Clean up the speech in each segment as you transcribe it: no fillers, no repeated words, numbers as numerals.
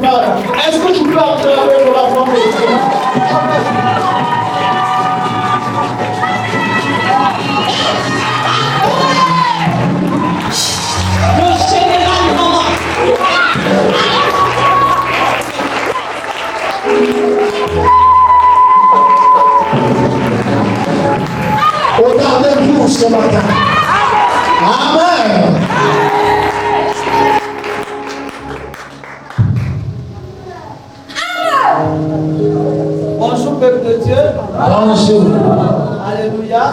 Seigneur. Est-ce que tu peux acclamer pour la forme de Dieu? Le général Maman. Regardez-vous ce matin. Amen. Bonjour peuple de Dieu. Bonjour. Alléluia.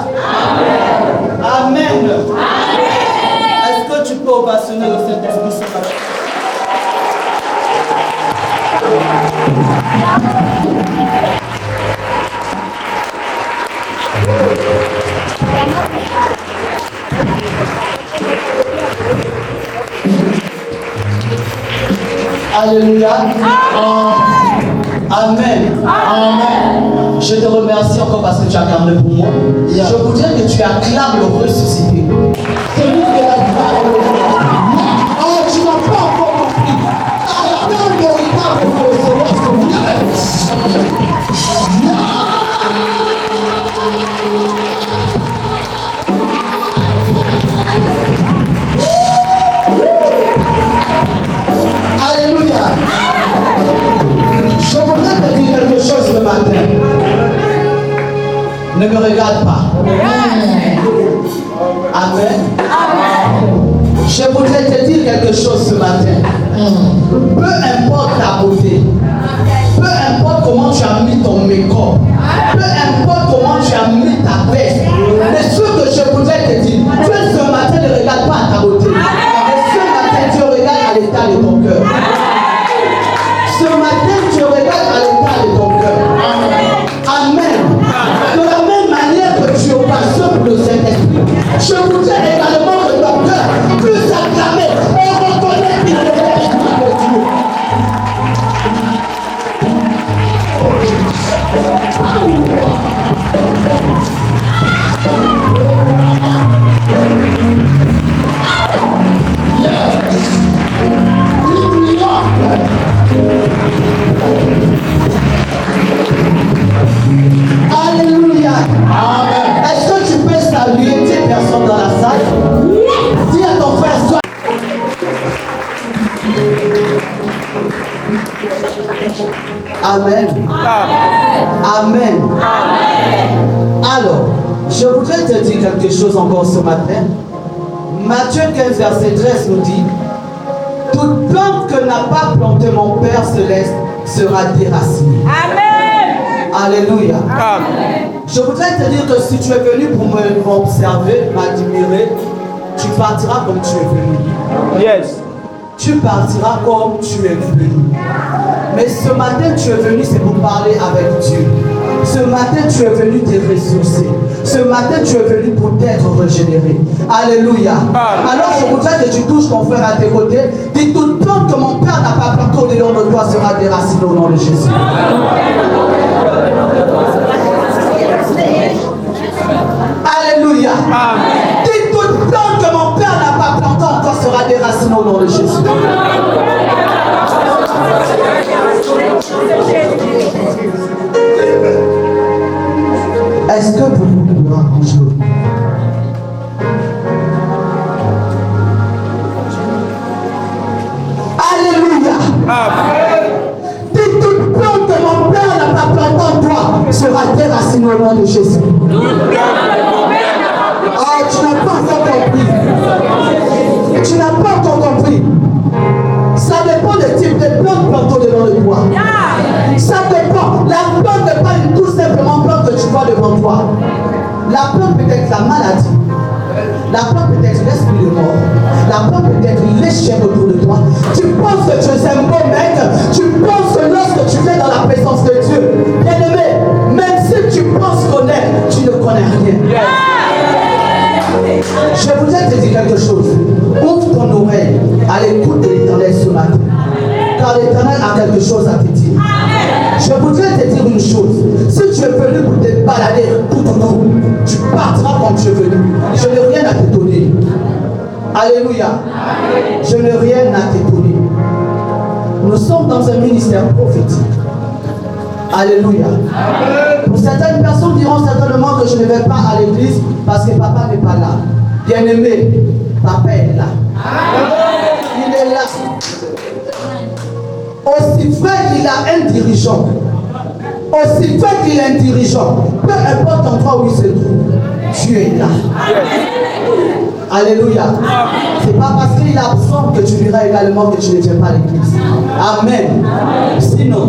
Amen. Est-ce que tu peux ovationner le Saint-Esprit ce matin? Alléluia. Amen. Amen. Je te remercie encore parce que tu as gardé pour moi. Je voudrais que tu acclames le ressuscité. Celui qui est la gloire. Oh, tu n'as pas encore compris. Attends, véritable pour le Seigneur, c'est vous. Alléluia. Je voudrais te dire quelque chose ce matin. Ne me regarde pas. Amen. Je voudrais te dire quelque chose ce matin. Peu importe ta beauté, peu importe comment tu as mis ton make-up, peu importe comment tu as mis ta veste, mais ce que je voudrais te dire, Dieu ce matin ne regarde pas à ta beauté, mais ce matin Dieu regarde à l'état de ton cœur. Ce matin Dieu regarde à l'état de ton cœur. Amen. De la même manière que tu ovationnes pour le Saint-Esprit, je voudrais également que ton cœur puisse acclamer et reconnaître qu'il est l'Esprit de Dieu. Alléluia. Amen. Est-ce que tu peux saluer tes personnes dans la salle? Dis à ton frère, sois. Amen. Amen. Alors, je voudrais te dire quelque chose encore ce matin. Matthieu 15, verset 13 nous dit: toute plante que n'a pas planté mon Père céleste sera déracinée. Amen. Alléluia. Amen. Je voudrais te dire que si tu es venu pour m'observer, m'admirer, tu partiras comme tu es venu. Yes. Tu partiras comme tu es venu. Mais ce matin, tu es venu, c'est pour parler avec Dieu. Ce matin, tu es venu te ressourcer. Ce matin, tu es venu pour t'être régénéré. Alléluia. Alors, je voudrais que tu touches ton frère à tes côtés. Dis: toute plante que mon Père n'a pas plantée au-dedans de toi sera déracinée au nom de Jésus. Alléluia. Dis: toute plante que mon Père n'a pas plantée en toi sera déracinée au nom de Jésus. Est-ce que vous pouvez me raconter? Alléluia. Dis: toute plante que mon Père n'a pas plantée en toi sera déracinée au nom de Jésus. Ah, tu n'as pas encore compris. Tu n'as pas encore compris. Ça dépend du type de plante plantée devant le toi. Ça dépend. La plante n'est pas une tout simplement plante que tu vois devant toi. La plante peut être la maladie. La plante peut être l'esprit de mort. La plante peut être l'échec autour de toi. Tu penses que tu es un bon mec. Tu penses que lorsque tu viens dans la présence de Dieu, bien aimé, même si tu penses connaître, tu ne connais rien. Je voudrais te dire quelque chose. Ouvre ton oreille à l'écoute de l'Éternel ce matin. Car l'Éternel a quelque chose à te dire. Je voudrais te dire une chose. Si tu es venu pour te balader tout autour, tu partiras comme tu es venu. Je n'ai rien à te donner. Alléluia. Je n'ai rien à te donner. Nous sommes dans un ministère prophétique. Alléluia. Pour certaines personnes diront certainement que je ne vais pas à l'église parce que papa n'est pas là. Bien-aimé, papa est là. Il est là. Aussi vrai qu'il a un dirigeant, aussi vrai qu'il a un dirigeant, peu importe l'endroit où il se trouve, Dieu est là. Alléluia. C'est pas parce qu'il est absent que tu diras également que tu ne viens pas à l'église. Amen. Sinon,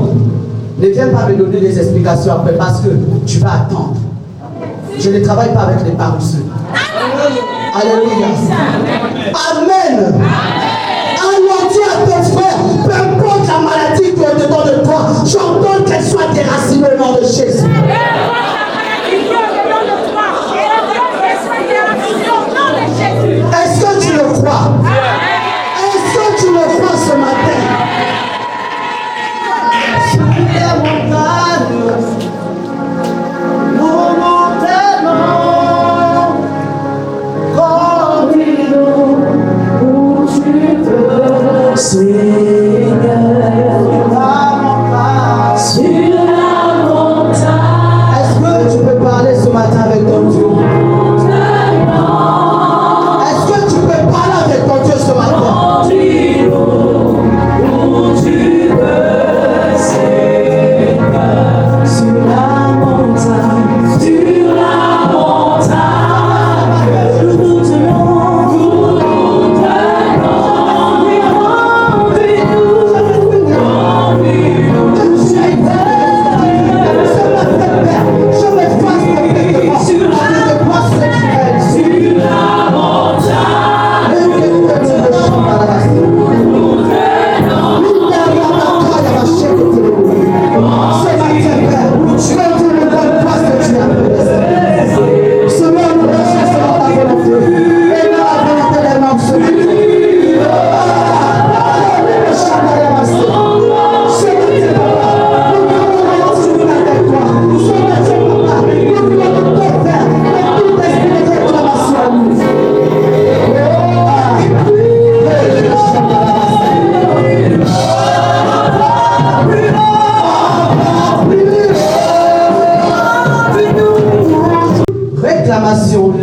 ne viens pas me donner des explications après parce que tu vas attendre. Je ne travaille pas avec les paresseux. Alléluia. Amen. Alors dis à ton frère, peu importe la maladie qui est dedans de toi, j'entends qu'elle soit déracinée au nom de Jésus. Est-ce que tu le crois? Est-ce que tu le crois ce matin? Sur les montagnes, nous monterons comme où tu veux, Seigneur. Sur la montagne. Est-ce que tu peux parler ce matin avec ton Dieu?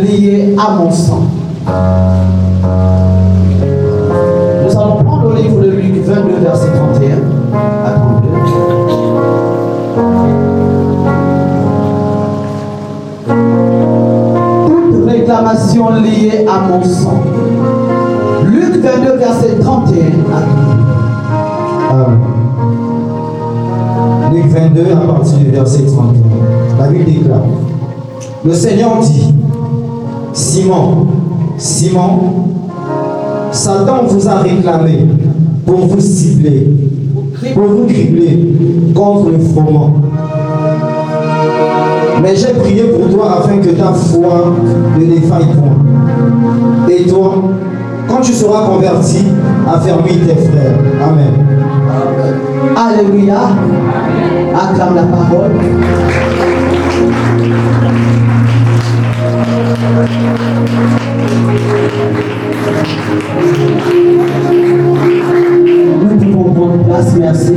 Liée à mon sang. Nous allons prendre le livre de Luc 22, verset 31 à 32. Toute réclamation liée à mon sang. Luc 22, verset 31 à 32. Luc 22, à partir du verset 31. La Bible déclare: le Seigneur dit: Simon, Simon, Satan vous a réclamé pour vous cibler, pour vous cribler contre le froment. Mais j'ai prié pour toi afin que ta foi ne défaille point. Et toi, quand tu seras converti, affermis tes frères. Amen. Alléluia. Acclame la parole. Nous pouvons prendre place, merci.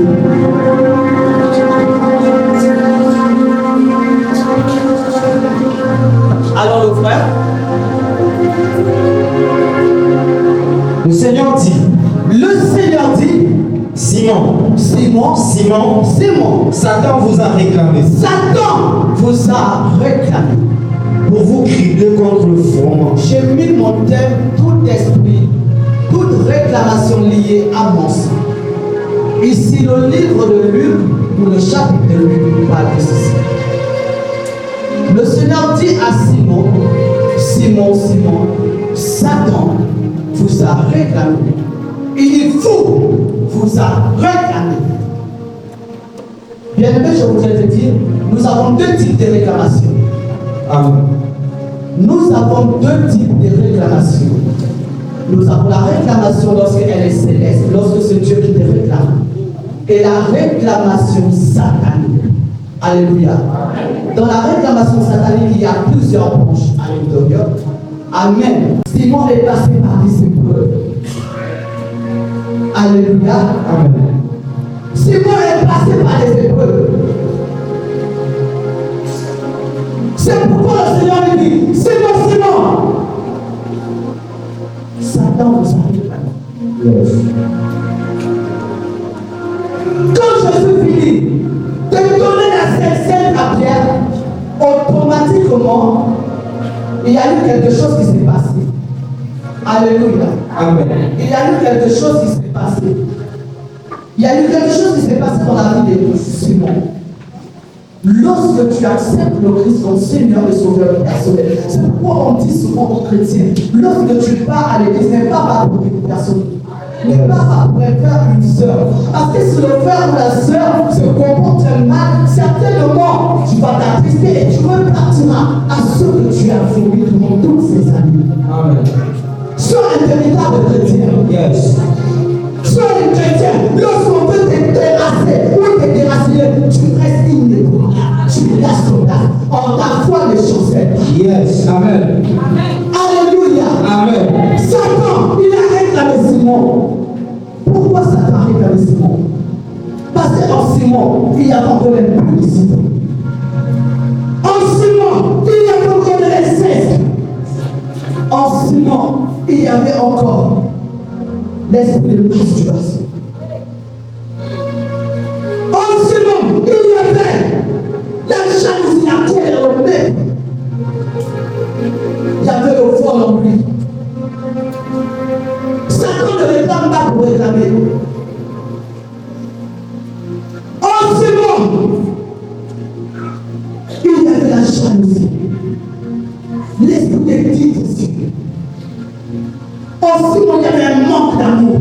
Alors le frère, le Seigneur dit, Simon, Simon, Simon, Simon, Satan vous a réclamé. Satan vous a réclamé. Pour vous cribler contre le froment. J'ai mis mon thème, tout esprit, toute réclamation liée à mon sang. Ici, le livre de Luc, ou le chapitre de Luc, parle de ceci. Le Seigneur dit à Simon, Simon, Simon, Satan vous a réclamé. Il dit, vous a réclamé. Bien aimé, je voudrais te dire, nous avons deux types de réclamations. Amen. Nous avons deux types de réclamations. Nous avons la réclamation lorsqu'elle est céleste, lorsque c'est Dieu qui te réclame. Et la réclamation satanique. Alléluia. Dans la réclamation satanique, il y a plusieurs branches à l'intérieur. Amen. Simon est passé par des épreuves. Alléluia. Amen. comment il y a eu quelque chose qui s'est passé. Alléluia. Amen. Il y a eu quelque chose qui s'est passé. Il y a eu quelque chose qui s'est passé dans la vie de Simon. Lorsque tu acceptes le Christ comme Seigneur et Sauveur personnel, c'est pourquoi on dit souvent aux chrétiens, lorsque tu pars à l'église, n'est pas pour une personne, n'est pas pour faire une sœur. Parce que si le frère ou la sœur se comporte mal, certainement tu vas t'attrister et tu repartiras à ce que tu as fourni durant toutes ces années. Amen. Sois un véritable chrétien. Yes. Sois un chrétien. Lorsqu'on veut te terrasser ou te déraciner, tu restes inébranlable. Tu restes soldat. En ta foi les chancelles. Yes. Amen. Alléluia. Amen. Satan, il a réclamé Simon. Pourquoi Satan a réclamé Simon? Parce qu'en Simon, il y a encore une publicité. En Simon, il y a encore de l'inceste. En Simon, il y avait encore l'esprit de masturbation. En Simon, il y avait la jalousie, la colère, le mépris. Il y avait le vol en lui. Satan ne réclame pas pour réclamer. En Simon, il y avait la jalousie. L'esprit de division. En Simon, il y avait un manque d'amour.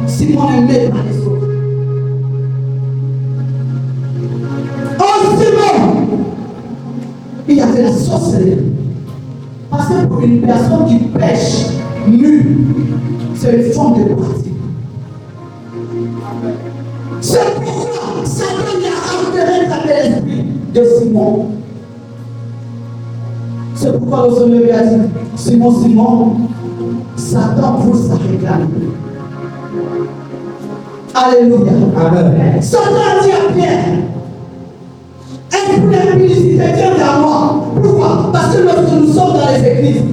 Simon n'aimait pas les autres. En Simon, il y avait la sorcellerie. Parce que pour une personne qui pêche nue, c'est une forme de pratique. C'est pourquoi Satan a enterré l'esprit de Simon. C'est pourquoi le Seigneur lui a dit, Simon, Simon, Satan pousse à réclamer. Alléluia. Amen. Satan a dit à Pierre, esprit d'impudicité, viens vers moi. Pourquoi? Parce que lorsque nous sommes dans les églises,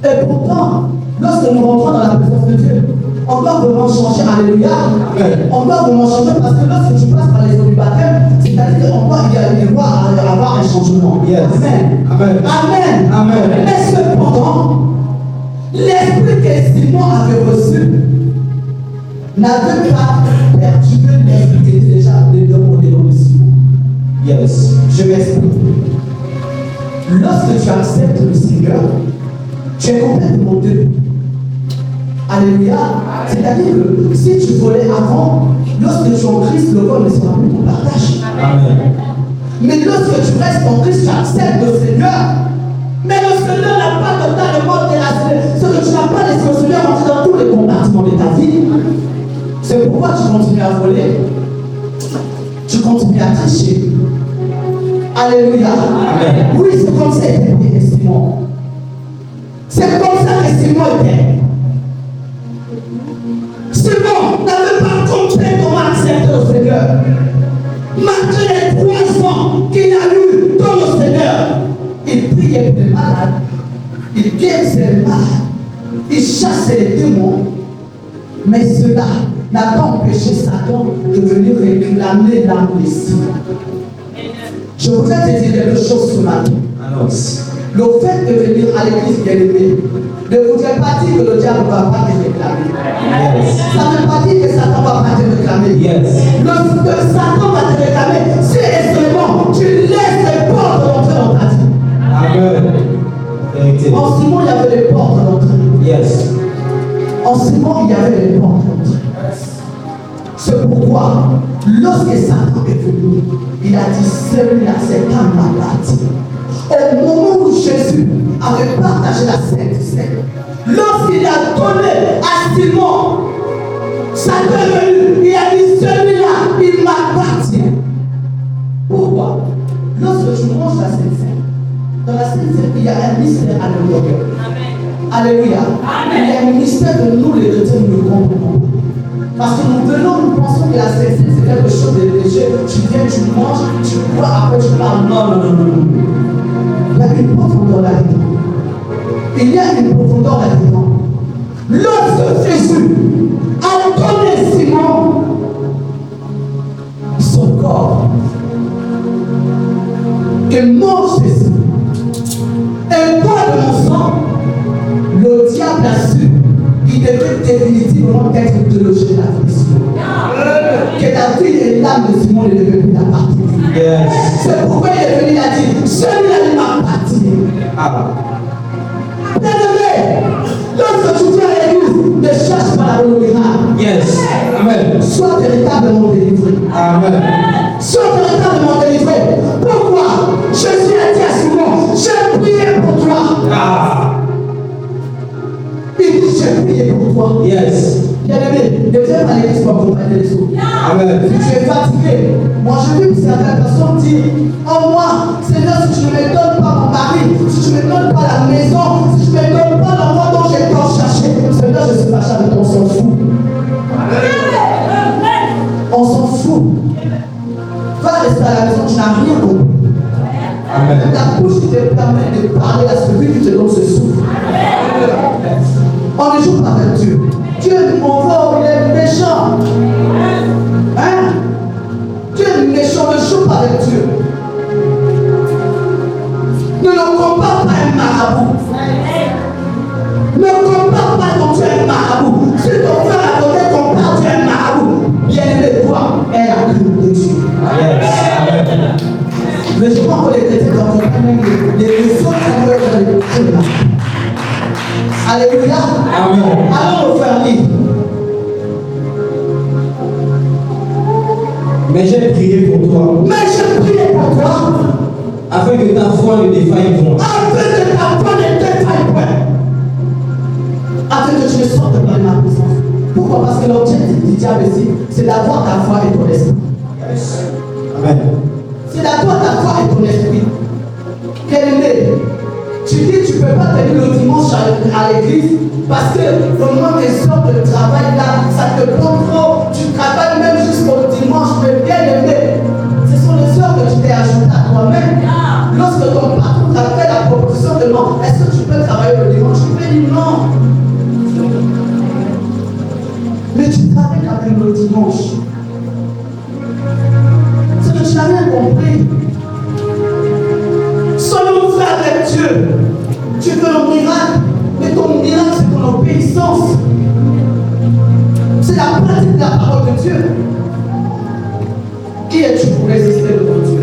et pourtant, lorsque nous rentrons dans la présence de Dieu, on doit vraiment changer. Alléluia. Amen. On doit vraiment changer parce que lorsque tu passes par les eaux du baptême, c'est-à-dire qu'on doit avoir un changement. Yes. Amen. Amen. Amen. Amen. Mais cependant, l'esprit que Simon avait reçu n'avait pas perturbé l'esprit qui était déjà développé dans le Simon. Yes. Je m'explique. Lorsque tu acceptes le Seigneur, tu es complètement Dieu. Alléluia. C'est-à-dire que si tu volais avant, lorsque tu es en Christ, le vol ne sera plus ton partage. Amen. Mais lorsque tu restes en Christ, tu acceptes le Seigneur. Mais le Seigneur n'a pas totalement déraciné. Ce que tu n'as pas laissé le Seigneur entrer dans tous les compartiments de ta vie. C'est pourquoi tu continues à voler. Tu continues à tricher. Alléluia. Amen. Oui, c'est comme ça était Simon. C'est comme ça que Simon était. Simon n'avait pas compris comment accepter le Seigneur. Malgré les 3 ans qu'il a eu dans le Seigneur, il priait pour les malades, il guérissait les malades, il chassait les démons. Mais cela n'a pas empêché Satan de venir réclamer l'âme de Simon. Je voudrais te dire quelque chose ce matin. Annonce. Le fait de venir à l'église bien-aimée ne voudrait pas dire que le diable ne va pas te réclamer. Yes. Ça ne veut pas dire que Satan ne va pas te réclamer. Yes. Le Satan va te réclamer si et seulement tu laisses les portes d'entrée dans ta vie. Amen. Vérité. En Simon, il y avait les portes d'entrée. Yes. En Simon, il y avait les portes d'entrée. C'est pourquoi, lorsque Satan est venu, il a dit celui-là, c'est un malade. Au moment où Jésus avait partagé la Sainte Seine, lorsqu'il a donné à Simon, Satan est venu, il a dit celui-là, il m'appartient. Pourquoi? Lorsque tu manges la Sainte Seine, dans la Sainte Seine, il y a un mystère à l'intérieur. Alléluia. Il y a un mystère que nous, les chrétiens, nous ne comprenons pas. Parce que nous pensons que la Sainte Seine, c'est quelque chose de léger. Tu viens, tu manges, tu bois, après tu parles. Non. Il y a une profondeur là-dedans. Il y a une profondeur là-dedans. Lorsque Jésus a donné Simon son corps, et mange Jésus, Simon ne devait plus la partie. Yes. C'est pourquoi il est venu, il a dit, celui-là il m'a parti. Ah. Bien-aimé, lorsque tu viens à l'église, ne cherche pas la honorable. Yes. Amen. Sois véritablement délivré. Amen. Sois véritablement délivré. Pourquoi? Jésus a dit à Simon, j'ai prié pour toi. Ah. Il dit, j'ai prié pour toi. Yes. Bien-aimé, ne viens pas à l'église pour accompagner les autres. Amen. Si tu es fatigué, moi j'ai vu certaines personnes dire, oh moi, Seigneur, si tu ne me donnes pas mon mari, si tu ne me donnes pas la maison, si tu ne me donnes pas l'enfant dont j'ai tant cherché, Seigneur, je suis fâché avec toi, on s'en fout. On s'en fout. Va rester à la maison, tu n'as rien compris. Amen. Ta bouche qui te permet de parler à celui qui te donne ce souffle. On ne joue pas avec Dieu. Dieu est mauvais, il est méchant. Hein? Dieu est méchant, ne joue pas avec Dieu. Ne le compare pas à un marabout. Ne compare pas ton Dieu à un marabout. Si ton frère à côté compare Dieu à un marabout, bien aimé, toi, est la crainte de Dieu. Yes. Amen. Mais je crois que les chrétiens ont les leçons qu'on veut dans les chrétiens. Alléluia. Amen. Allons nous faire lire. Mais j'ai prié pour toi, Mais je prie pour toi, afin que ta foi ne défaille point. afin que ta foi ne défaille point. Afin que tu ne sortes pas de ma présence. Pourquoi? Parce que l'objectif du diable ici, c'est d'avoir ta foi et ton esprit. Yes. Amen. C'est d'avoir ta foi et ton esprit. Quel est? Tu dis tu ne peux pas venir le dimanche à l'église parce que au moment des heures de travail là, ça te prend trop. Tu travailles même jusqu'au dimanche, mais bien aimé. Ce sont les heures que tu t'es ajouté à toi-même. Lorsque ton patron t'a fait la proposition de non, est-ce que tu peux travailler le dimanche? Tu peux dire non. Mais tu travailles quand même le dimanche. C'est que tu n'as rien compris. Soyons frères avec Dieu. Tu veux le miracle, mais ton miracle c'est ton obéissance. C'est la pratique de la parole de Dieu. Qui es-tu pour résister devant Dieu?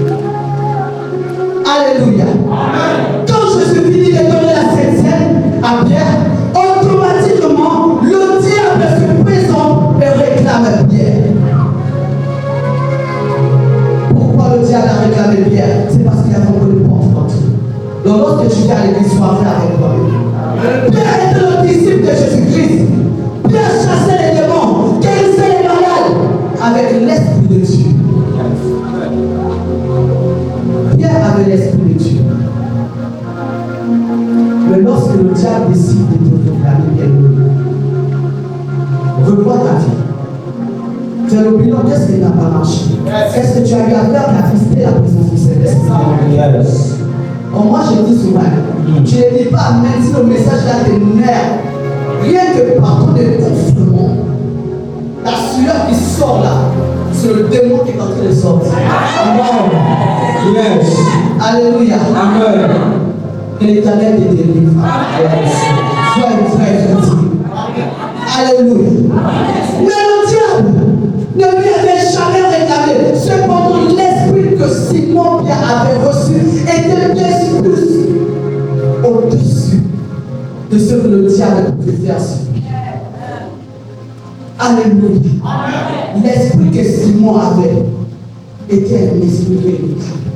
Alléluia. Quand Jésus finit de donner la Sainte Seine à Pierre, automatiquement le diable se présente et réclame Pierre. Pourquoi le diable a réclamé Pierre? C'est parce qu'il y a beaucoup de portes dans Dieu. Donc lorsque tu viens à l'église, sois vrai avec toi. Pierre était le disciple de Jésus-Christ. Pierre chassait les démons, guérissait les malades avec l'esprit de Dieu. Pierre avait l'esprit de Dieu. Mais lorsque le diable décide de te réclamer, bien revois ta vie. Fais le bilan, qu'est-ce qui n'a pas marché? Est-ce que tu as eu à faire d'attrister la présence du Saint-Esprit? Yes. Bon, moi je dis souvent, tu ne dis pas même si le message là t'énerve, rien que par ton déconflement, la sueur qui sort là, c'est le démon qui est en train de sortir. Amen. Yes. Alléluia. Amen. Que l'Éternel te délivre. Sois une vraie victime. Alléluia. Mais le diable ne lui avait jamais réclamé. Cependant, l'esprit que Simon Pierre avait reçu était bien plus au-dessus de ce que le diable pouvait faire sur lui. Alléluia. L'esprit que Simon avait était un esprit véritable.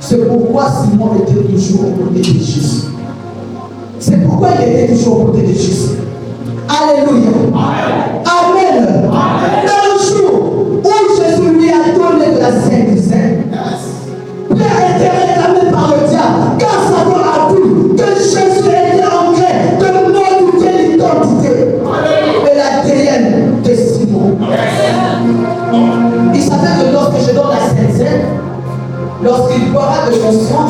C'est pourquoi Simon était toujours au côté de Jésus. C'est pourquoi il était toujours au côté de Jésus. Alléluia. Amen. Dans le jour où Jésus lui a donné de la Sainte Seine, Pierre était réclamé par le diable, car Satan a vu que Jésus était ancré de modifier l'identité et l'ADN de Simon. Il savait que lorsque je donne la Sainte Seine, lorsqu'il boira de mon sang,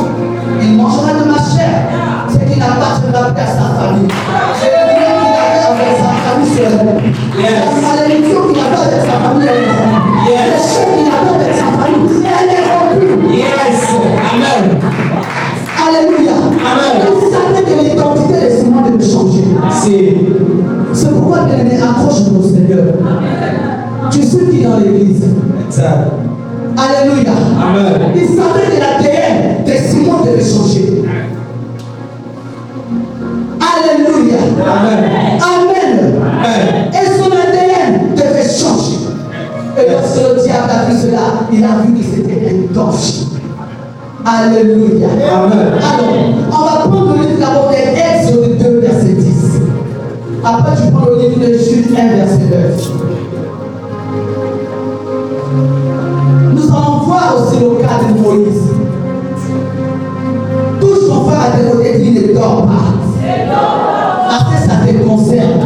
il mangera de ma chair, ce qui n'appartiendra plus à sa famille. C'est le lien qu'il avait avec sa famille sur elle. La malédiction qu'il avait avec sa famille, elle est rompue. Le chef qu'il avait avec sa famille, elle est rompue. Yes. Amen. Alléluia. Amen. Il savait que l'identité de Simon devait changer. C'est pourquoi bien aimé, accroche-toi au Seigneur. Tu sais qui dans l'église. Exact. Alléluia. Amen. Il savait que l'ADN de Simon devait changer. Alléluia. Amen. Amen. Amen. Et son ADN devait changer. Et lorsque le diable a vu cela, il a vu que c'était un danger. Alléluia. Amen. Alors, on va prendre le livre d'abord d'Exode 2, verset 10. Après, tu prends le livre de Jude 1, verset 9. Nous allons voir aussi le cas de Moïse. Touche ton frère à tes côtés, dit ne dors pas. Parce que ça te concerne.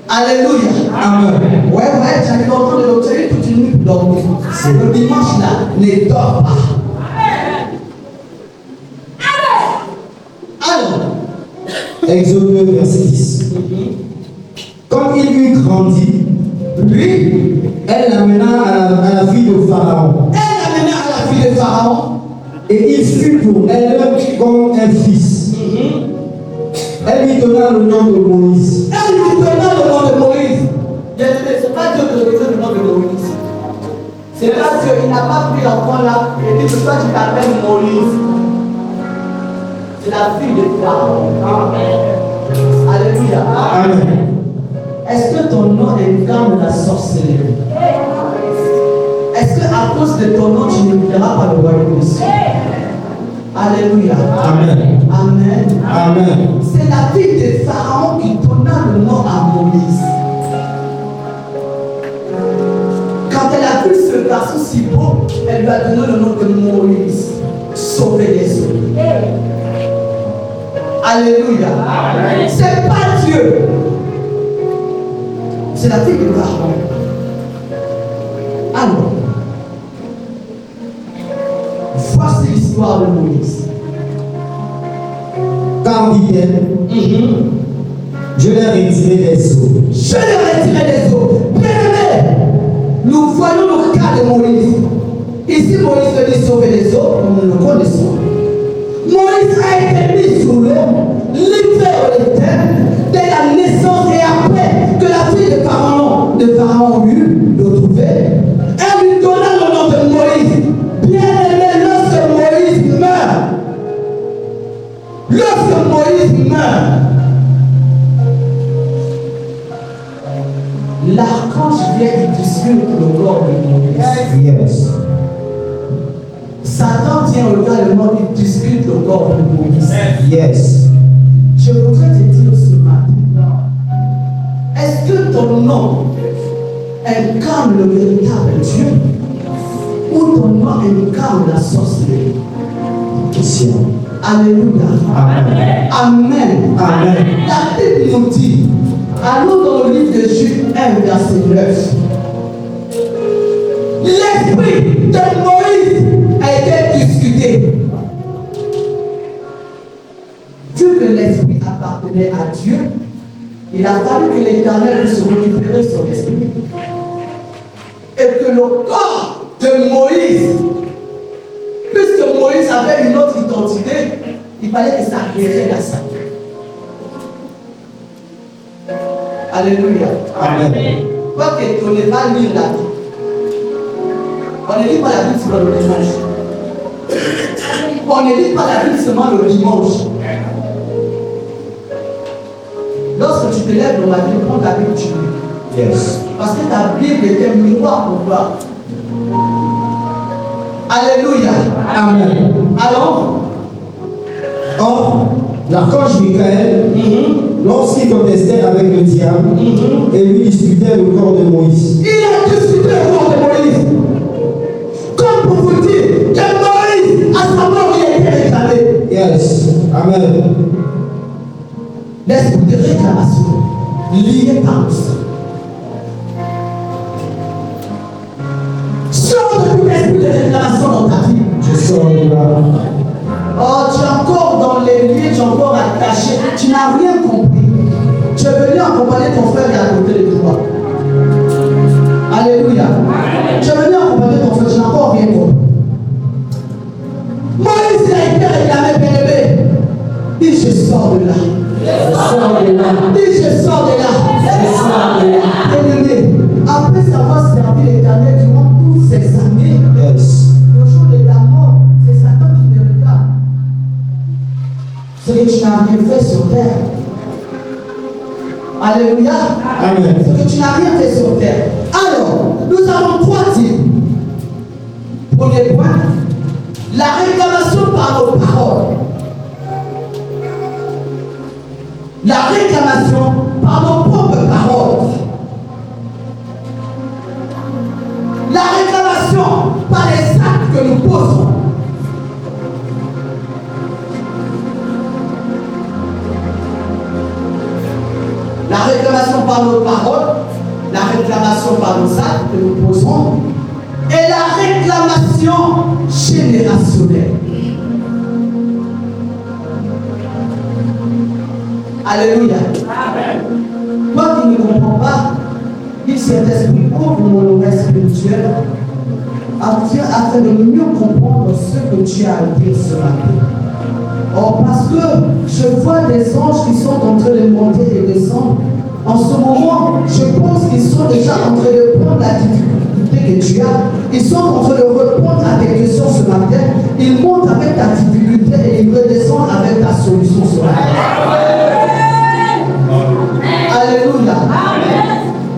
Alléluia. Amen. Ouais, tu as eu longtemps de l'obtenir toute une nuit pour dormir. C'est le dimanche là, ne dors pas. Alors, Exode 2, verset 10. Comme il eut grandi, lui, elle l'amena à la fille de Pharaon. elle l'amena à la fille de Pharaon. Et il fut pour elle comme un fils. Elle lui donna le nom de Moïse. Elle lui donna le nom de Moïse. C'est pas Dieu qui lui donne le nom de Moïse. C'est pas Dieu, il n'a pas pris l'enfant là et dit que toi tu t'appelles Moïse. C'est la fille de Pharaon. Alléluia. Amen. Est-ce que ton nom incarne la sorcellerie? Est-ce qu'à cause de ton nom, tu ne verras pas le royaume des cieux? Alléluia. Amen. Amen. Amen. C'est la fille de Pharaon qui donna le nom à Moïse. Quand elle a vu ce garçon si beau, elle lui a donné le nom de Moïse. Sauver les eaux. Alléluia. C'est pas Dieu. C'est la fille de Pharaon. Alors, voici l'histoire de Moïse. Car dit-elle, je l'ai retiré des eaux. Je l'ai retiré des eaux. Bien-aimé, nous voyons le cas de Moïse. Ici, Moïse veut dire sauver les eaux, nous le connaissons. Moïse a été mis sous l'eau, livré au l'éternel, dès la naissance et après que la fille de Pharaon eut le trouvé. Elle lui donna le nom de Moïse. Bien-aimé, lorsque Moïse meurt, l'archange vient et discute le corps de Moïse. Yes. Satan vient également et discute le corps de Moïse. Yes. Je voudrais te dire ce matin, est-ce que ton nom incarne le véritable Dieu ou ton nom incarne la sorcellerie? Question. Alléluia. Amen. Amen. Amen. La Bible nous dit, allons dans le livre de Jude 1, verset 9. L'esprit de Moïse a été discuté. Vu que l'esprit appartenait à Dieu, il a fallu que l'Éternel puisse récupérer son esprit. Et que le corps de Moïse, puisque Moïse avait une autre identité, il fallait que ça guérisse à ça. Alléluia. Amen. Quoi que tu n'aies pas lire la Bible. On ne lit pas la Bible seulement le dimanche. On ne lit pas la Bible seulement le dimanche. Lorsque tu te lèves dans la Bible, prends ta Bible, tu lis. Yes. Parce que ta Bible est un miroir pour toi. Alléluia. Amen. Alors, Or, l'archange Michael, lorsqu'il contestait avec le diable et lui disputait le corps de Moïse, il a discuté le corps de Moïse. Comme pour vous dire que Moïse, à sa mort, il a été réclamé. yes, amen, L'esprit de réclamation lié par le sang. Sors de tout esprit de réclamation dans ta vie. je sors de là. Oh, tu es encore dans les lieux, tu es encore attaché. Tu n'as rien compris. Tu es venu accompagner ton frère qui est à côté de toi. Alléluia. Tu es venu accompagner ton frère, tu n'as encore rien compris. Moïse il a été réclamé, bien-aimé. Dis, je sors de là. Je sors de là. Dis, je sors de là. Je sors de là. Bien-aimé, et tu n'as rien fait sur terre. Alléluia. Amen. C'est que tu n'as rien fait sur terre. Alors, nous avons 3 types. Premier point, la réclamation par nos paroles. La réclamation par nos propres paroles. La réclamation par les actes que nous posons. La réclamation par nos paroles, la réclamation par nos actes que nous posons, et la réclamation générationnelle. Alléluia. Amen. Toi qui ne comprends pas, il Saint-Esprit ouvre mon oreille spirituelle afin de mieux comprendre ce que tu as à dire ce matin. Oh, parce que je vois des anges qui sont en train de monter et descendre. En ce moment, je pense qu'ils sont déjà en train de prendre la difficulté que tu as. Ils sont en train de répondre à tes questions ce matin. Ils montent avec ta difficulté et ils redescendent avec ta solution ce matin. Alléluia.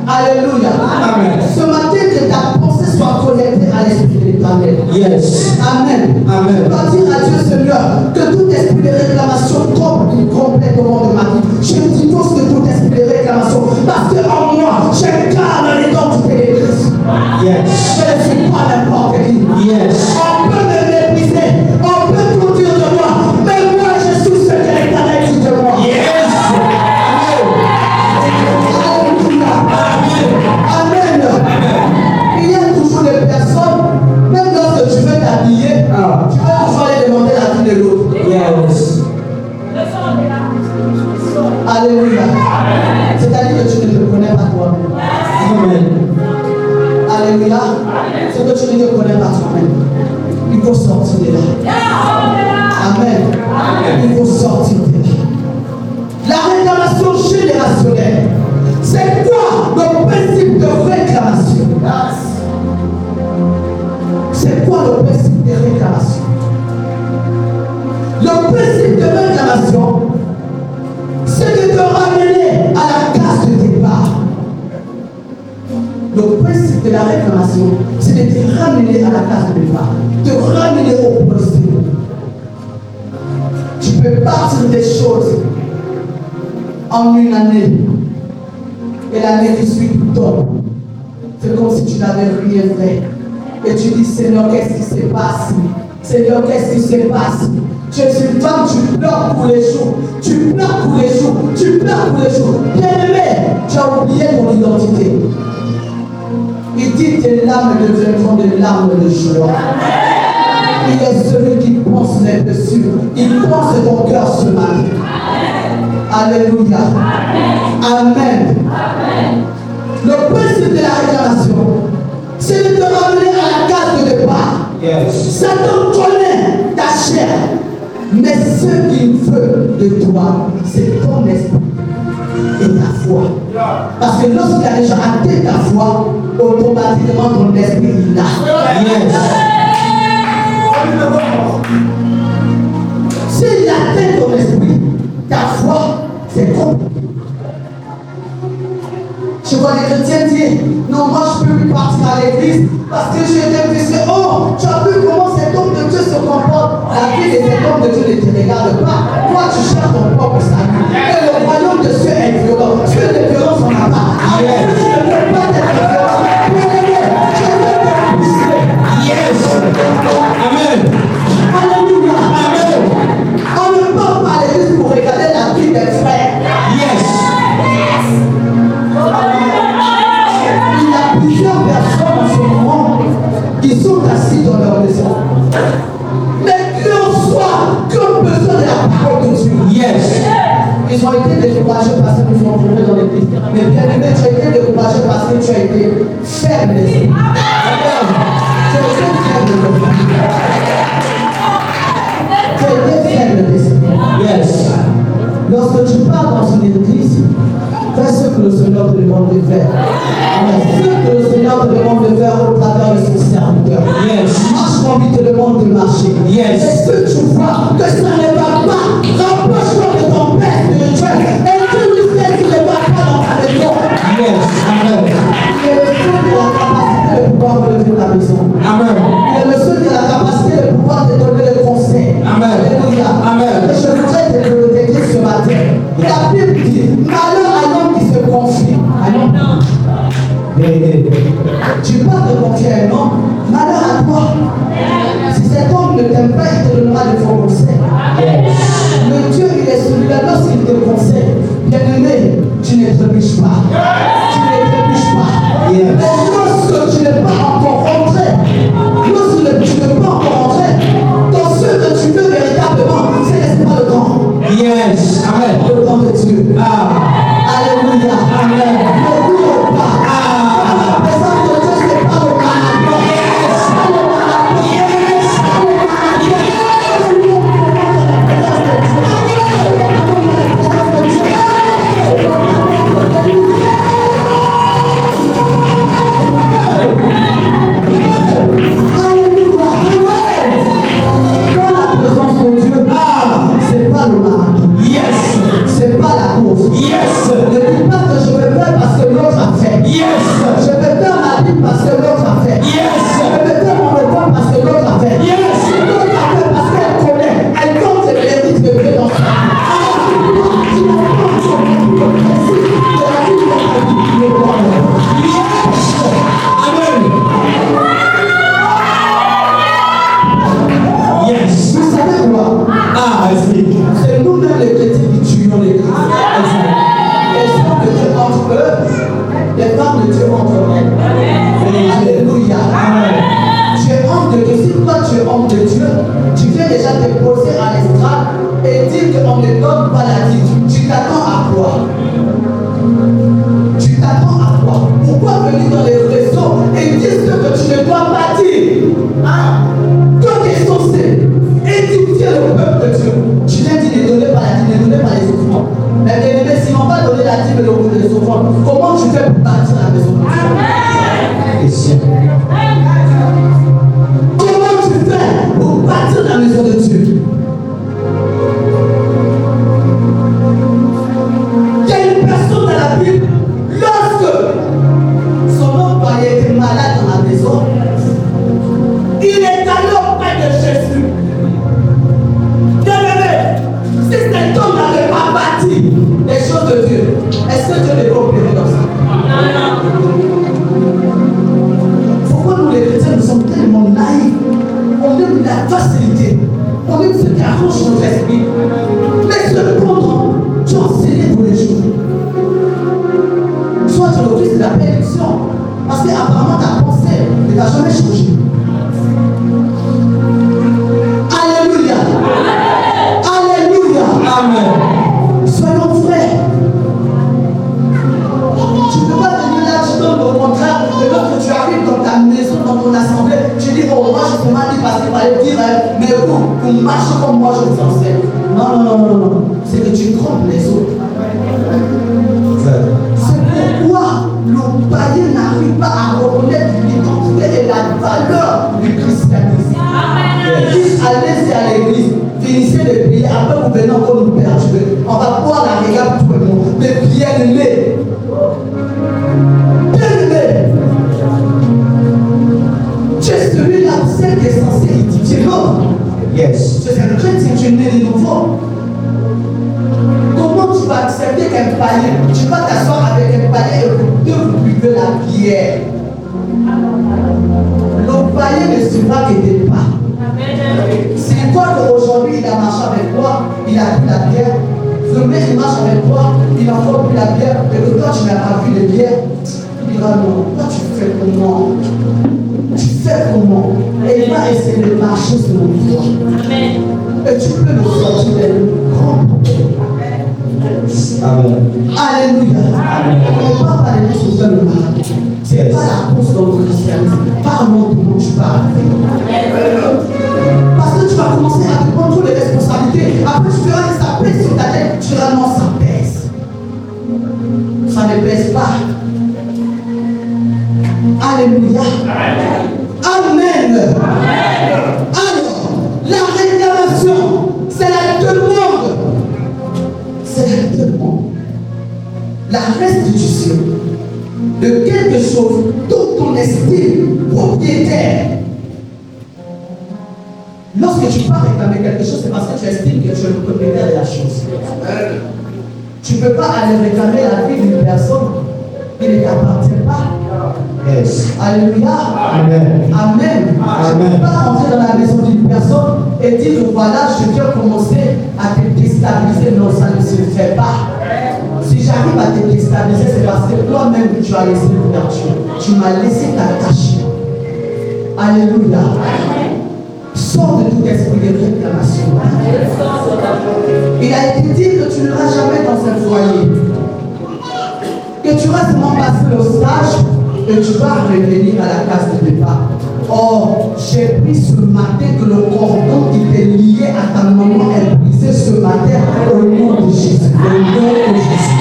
Alléluia. Amen. Ce matin, que ta pensée soit connectée à l'esprit de l'Éternel. Yes. Amen. Amen. Je dois dire à Dieu, Seigneur, que tout esprit de réclamation tombe complètement de ma vie. Je divorce de tout esprit de réclamation. Parce qu'en moi, j'incarne les dons de l'Église. Yes. Je ne suis pas n'importe qui. Yes. On peut me mépriser, on peut tout dire de moi, mais moi, je suis ce que l'Éternel dit de moi. Yes. Amen. Il y a toujours des personnes, même lorsque tu veux t'habiller, tu veux toujours aller demander la vie de l'autre. Yes. Alléluia. C'est-à-dire que tu ne te connais pas toi-même. Amen. Alléluia. C'est que tu ne te connais pas toi-même. Il faut sortir de là. Amen. Il faut sortir de là. La réclamation générationnelle. C'est quoi le principe de réclamation? C'est quoi le principe de réclamation? Le principe de réclamation, c'est de te ramener à la case de départ. Le principe de la réclamation, c'est de te ramener à la case de départ, te ramener au principe. Tu peux partir des choses en une année. Et l'année qui suit tombe. C'est comme si tu n'avais rien fait. Et tu dis, Seigneur, qu'est-ce qui se passe? Seigneur, qu'est-ce qui se passe? Tu es une femme, tu pleures pour les jours. Tu pleures pour les jours. Tu pleures pour les jours. Bien-aimé, tu as oublié ton identité. Il dit, tes larmes deviendront des larmes de joie. Il est celui qui pense là-dessus. Il pense de ton cœur ce matin. Alléluia. Amen. Amen. Le principe de la réclamation, c'est de te ramener à la case de départ. Yes. Satan connaît ta chair, mais ce qu'il veut de toi, c'est ton esprit et ta foi. Parce que lorsqu'il a déjà atteint ta foi, automatiquement ton esprit est là. Yes. S'il atteint ton esprit, ta foi, c'est compliqué. Je vois les chrétiens dire, non, moi je ne peux plus partir à l'église parce que j'ai été blessé. Oh, tu as vu comment cet homme de Dieu se comporte. La vie de cet homme de Dieu ne te regarde pas. Toi, tu cherches ton propre salut. Et le royaume de Dieu est violent. Dieu de violence, on n'a pas. Alors, tu ne peux pas être violent. Je veux te pousser. Yes. Amen. Alléluia. Amen. On ne part pas à l'église pour regarder la vie des frères. Yes. Il y a plusieurs personnes en ce moment qui sont assises dans leur maison. Mais qui en soient, qui ont besoin de la parole de Dieu. Yes. Ils ont été découragés parce qu'ils sont tombés dans l'église. Mais bien aimé, tu as été découragé parce que tu as été faible d'esprit. Tu as été faible d'esprit. Tu as été faible d'esprit. Yes. Lorsque tu pars dans une église, fais ce que le Seigneur te demande de faire. Ce que le Seigneur te demande de faire au travers de son serviteur. Yes. Marche comme il te demande de marcher. Yes. Est-ce que tu vois que ça ne va pas? Rapproche-toi as besoin. Amen. Il est le seul qui a la capacité de pouvoir te donner le conseil. Amen. Alléluia. Amen. Et je voudrais te le dire ce matin. La Bible dit, malheur à l'homme qui se confie. Tu parles de confier à un homme, malheur à toi. Si cet homme ne t'aime pas, il te donnera de faux conseils. Le Dieu, il est celui-là, lorsqu'il te conseille, bien-aimé, tu ne trébuches pas. Tu ne trébuches pas. Yes. Mais lorsque tu n'es pas encore rentré, lorsque tu n'es pas encore rentré, dans ce que tu veux véritablement, c'est laisse pas le temps. Yes. Amen. Le temps de Dieu. Alléluia. Amen. Ne cours pas. La présence de Dieu, c'est pas le marathon. C'est pas la course. Yes. Ne dis pas que je vais faire parce que l'autre a fait. Yes. Je vais faire ma vie parce que l'autre a fait. Yes. Je vais faire mon repas parce que l'autre a fait. Yes. L'autre a fait parce qu'elle connaît. Elle compte les mérites de Dieu dans sa Amen. Yes. Vous savez quoi? Explique. C'est nous-mêmes les chrétiens qui tuons les Christ. Les femmes de Dieu entre eux, les femmes de Dieu entre elles. Alléluia. Tu es homme de Dieu. Si toi tu es homme de Dieu, tu viens déjà te poser à l'estrade et dire qu'on ne donne pas la vie. Tu t'attends à quoi? Tu t'attends à quoi? Pourquoi venir dans les réseaux et dire ce que tu ne dois pas dire? Hein? Toi qui es censé édifier le peuple de Dieu, tu viens dire ne donnez pas la dîme, ne donnez pas les offrandes. Mais bien aimé, si on va donner la dîme et les offrandes, comment tu fais pour bâtir la maison de Dieu? Comment tu fais pour bâtir la maison de Dieu? Il y a une personne dans la Bible, lorsque son employé était malade dans la maison, il est allé auprès de Jésus. Bien-aimé, si cet homme n'avait pas bâti les choses de Dieu, est-ce que Dieu ne peut opérer dans ça? Pourquoi nous les chrétiens, nous sommes tellement naïfs? On aime la facilité, on aime ce qui arrange notre esprit. Mais cependant, tu enseignes tous les jours. Soit tu refuses la bénédiction, parce qu'apparemment ta pensée ne t'a jamais changé. Alléluia. Alléluia. Amen. Soyons frères. Tu ne peux pas venir là, tu donnes au contraire, et lorsque tu arrives dans ta maison, dans ton assemblée, tu dis, oh, moi je te m'en dis parce qu'il fallait dire, mais vous marchez comme moi je vous enseigne. Non. C'est que tu trompes les autres. C'est pourquoi le païen n'arrive pas à reconnaître l'identité et la valeur du christianisme. Juste allez à l'église, finissez de prier, après vous venez encore nous perturber. On va boire la regard pour tout le monde. Mais bien-aimé, tu es celui-là, celle qui est censée étudier l'autre. Yes. Tu es un chrétien, tu es né de nouveau. Comment tu vas accepter qu'un païen, tu vas t'asseoir avec un païen et vous deux vous buvez la bière? Le païen ne suivra que tes pas. Si toi aujourd'hui il a marché avec toi, il a bu la bière, demain il marche avec toi, il a encore bu la bière, et que toi tu n'as pas vu de bière, il dira non, toi tu fais comment? Tu fais comment? Et il va essayer de marcher selon toi. Et tu peux le sortir d'un grand problème. Amen. Alléluia. On ne parle pas de choses sur le mal. C'est pas la course dans le christianisme. Parle-moi de comment tu parles. Parce que tu vas commencer à te prendre toutes les responsabilités. Après, tu verras que ça pèse sur ta tête. Tu diras non, ça pèse. Ça ne pèse pas. Alléluia. Amen. Alors, la réclamation, c'est la demande. C'est la demande. La restitution de quelque chose dont on estime propriétaire. Lorsque tu pars réclamer quelque chose, c'est parce que tu estimes que tu es le propriétaire de la chose. Tu ne peux pas aller réclamer la vie d'une personne qui ne t'appartient pas. Yes. Alléluia. Amen. Amen. Amen. Tu ne peux pas rentrer dans la maison d'une personne et dire voilà, je viens commencer à te déstabiliser. Non, ça ne se fait pas. Si j'arrive à te déstabiliser, c'est parce que toi-même tu as laissé l'ouverture. Tu m'as laissé ta tâche. Alléluia. Sors de tout esprit de réclamation. Il a été dit que tu n'iras jamais dans un foyer. Que tu vas seulement passer le stage et tu vas revenir à la case de départ. Or, j'ai pris ce matin que le cordon qui était lié à ta maman est brisé ce matin au nom de Jésus. Au nom de Jésus.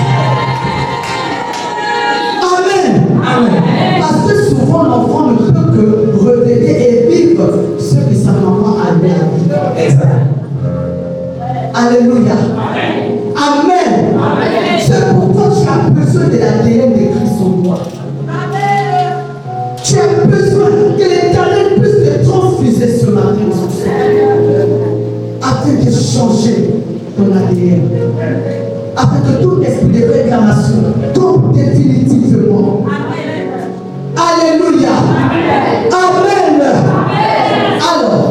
Amen. Amen. Parce que souvent l'enfant ne peut que revenir et vivre ce que sa maman a vécu. Exact. Alléluia. Amen. Amen. C'est pourquoi tu as besoin de l'ADN de Christ en toi. Tu as besoin que l'Éternel puisse te transfuser ce matin afin de changer ton ADN. Afin que tout esprit de réclamation tombe définitivement. Alléluia. Amen. Alors,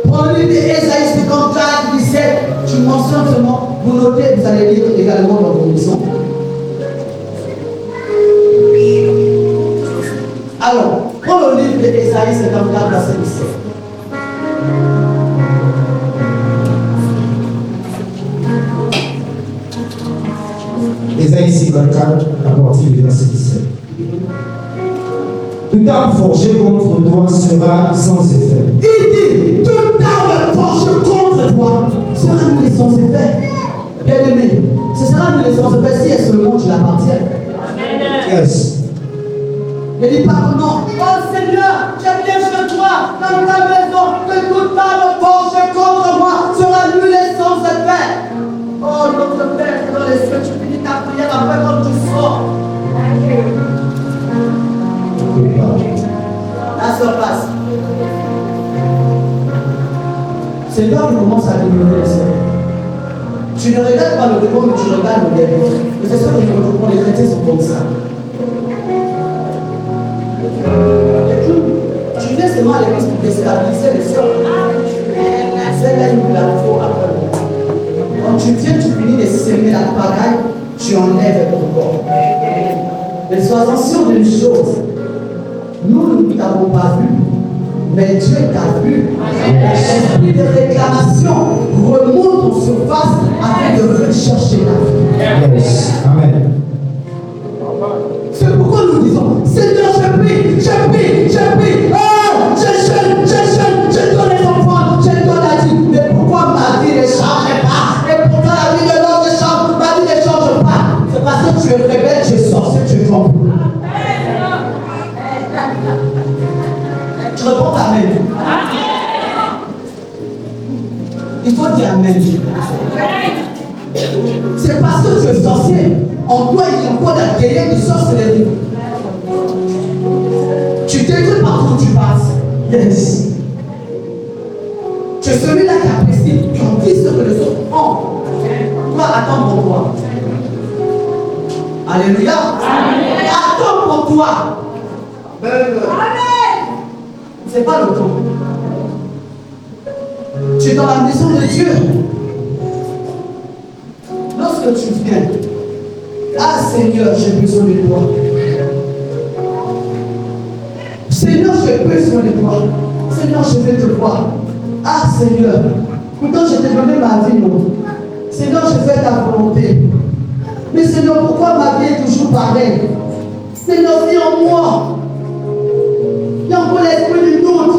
pour le livre d'Ésaïe 54, 17, tu mentionnes seulement, vous notez, vous allez lire également dans vos maisons. Alors, prends le livre d'Ésaïe 54, verset 17. Ésaïe 54, à partir du verset 17. Toute arme forgée contre toi sera sans effet. Il dit, toute arme forgée contre toi sera nullement sans effet. Bien-aimé, ce sera nullement sans effet si et seulement tu l'appartiens. Yes. Ne dis pas non. Oh Seigneur, je viens chez toi, dans ta maison, que toute arme forgée contre moi sera nulle et sans effet. Oh notre Père, dans les cieux, tu finis ta prière après quand tu sors. Là, ça passe. Seigneur, il commence à diminuer les cieux. Tu ne regardes pas le devant, mais tu regardes le derrière. Mais c'est sûr que les chrétiens sont comme ça. Tu viens seulement à l'église pour déstabiliser les soeurs. C'est là où il la faut après. Quand tu viens, tu finis de semer la pagaille, tu enlèves ton corps. Mais sois sûr d'une chose. Nous ne t'avons pas vu, mais Dieu t'a vu. L'esprit de réclamation remonte en surface afin de rechercher la vie. Yes. Amen. C'est pourquoi nous disons, Seigneur, je prie. Oh, je donne les enfants, je donne la vie. Mais pourquoi ma vie ne change pas? Et pourquoi la vie de l'autre ne change, ma vie ne change pas? C'est parce que tu es rebelle, tu es sorcier, tu es trompé. Tu réponds Amen. Il faut dire Amen. C'est parce que tu es sorcier. En toi, il y a encore l'ADN de sorcellerie. Tu détruis partout où tu passes. Yes. Tu es celui-là qui apprécie, qui en dit ce que les autres ont. Toi, attends pour toi. Alléluia. Amen. Attends pour toi. Amen. C'est pas le temps. Tu es dans la maison de Dieu. Lorsque tu viens, ah Seigneur, j'ai besoin de toi. Seigneur, j'ai besoin de toi. Seigneur, je veux te voir. Ah Seigneur, pourtant je t'ai donné ma vie, non. Seigneur, je fais ta volonté. Mais Seigneur, pourquoi ma vie est toujours pareille? Seigneur, si en moi, il y a encore l'esprit du doute,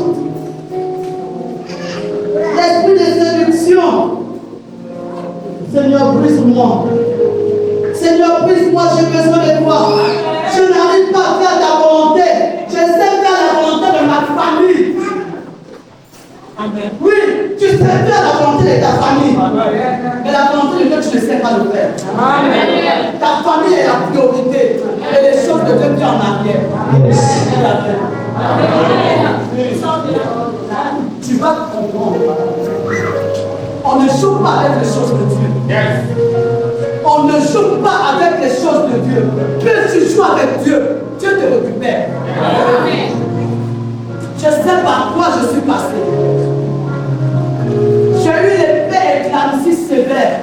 l'esprit de séduction. Seigneur, brise-moi. Seigneur, brise-moi, j'ai besoin de toi. Je n'arrive pas à faire ta volonté. Je sais faire la volonté de ma famille. Amen. Oui, tu sais faire la volonté de ta famille. Amen. Mais la volonté de Dieu, tu ne sais pas le faire. Amen. Ta famille est la priorité. Et les choses deviennent bien en arrière. Yes. Amen. tu vas comprendre. On ne joue pas avec les choses de Dieu. On ne joue pas avec les choses de Dieu. Plus tu joues avec Dieu, Dieu te récupère. Je sais par quoi je suis passé. J'ai eu l'épée éclaircie sévère.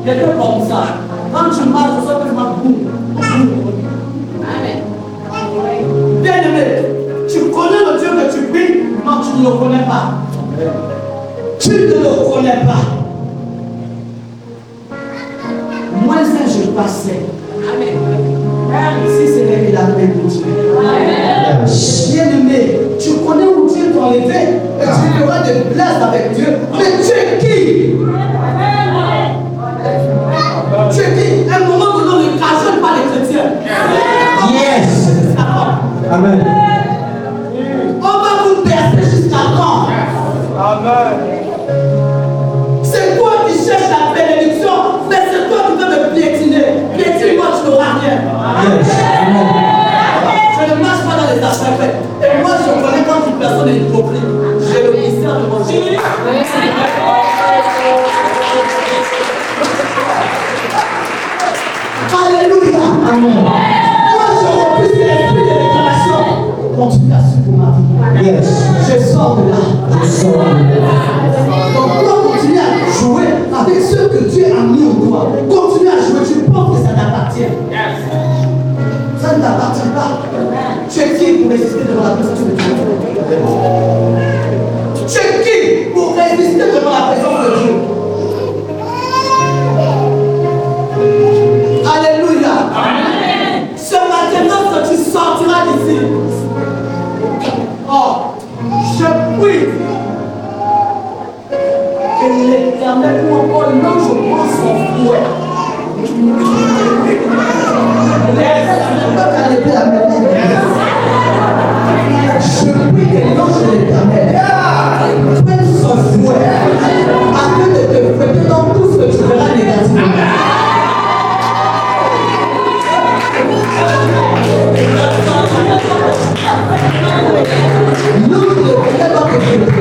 Quelque comme ça. Quand tu marches, je sens que je marche boum. Bien-aimé, tu connais le Dieu que tu pries, non, tu ne le connais pas. Tu ne le connais pas. Moi, ça, je passais. Si c'est la paix de Dieu. Bien-aimé, tu connais où Dieu t'a enlevé et tu auras des places avec Dieu. Mais tu es qui? Tu es qui? À un moment donné, on ne cache pas les chrétiens. Yes. Amen. On va vous bercer jusqu'à quand? Amen. C'est toi qui cherches la bénédiction, mais c'est toi qui veux me piétiner. Piétine-moi, tu n'auras rien. Yes. Amen. Je ne marche pas dans les affaires faites. Et moi, je connais quand une personne est hypocrite. J'ai le mystère de mon Dieu. Alléluia. Amen. Moi, je refuse l'esprit de déclaration. Continue à suivre ma vie. Yes. Je sors de là. Je sors de là. Donc, toi, continue à jouer avec ce que Dieu a mis en toi. Continue à jouer. Tu penses que ça t'appartient. Ça ne t'appartient pas. Tu es qui pour résister devant la présence de Dieu? Tu es qui pour résister devant la présence de Dieu? Alléluia. Ce matin, lorsque tu sortiras d'ici, oh, je prie que l'Éternel ou encore l'ange prend son fouet. Je prie que l'ange de l'Éternel prenne son fouet afin de te fouetter dans tout ce que tu verras négativement. L'ange de l'Éternel va te fouetter.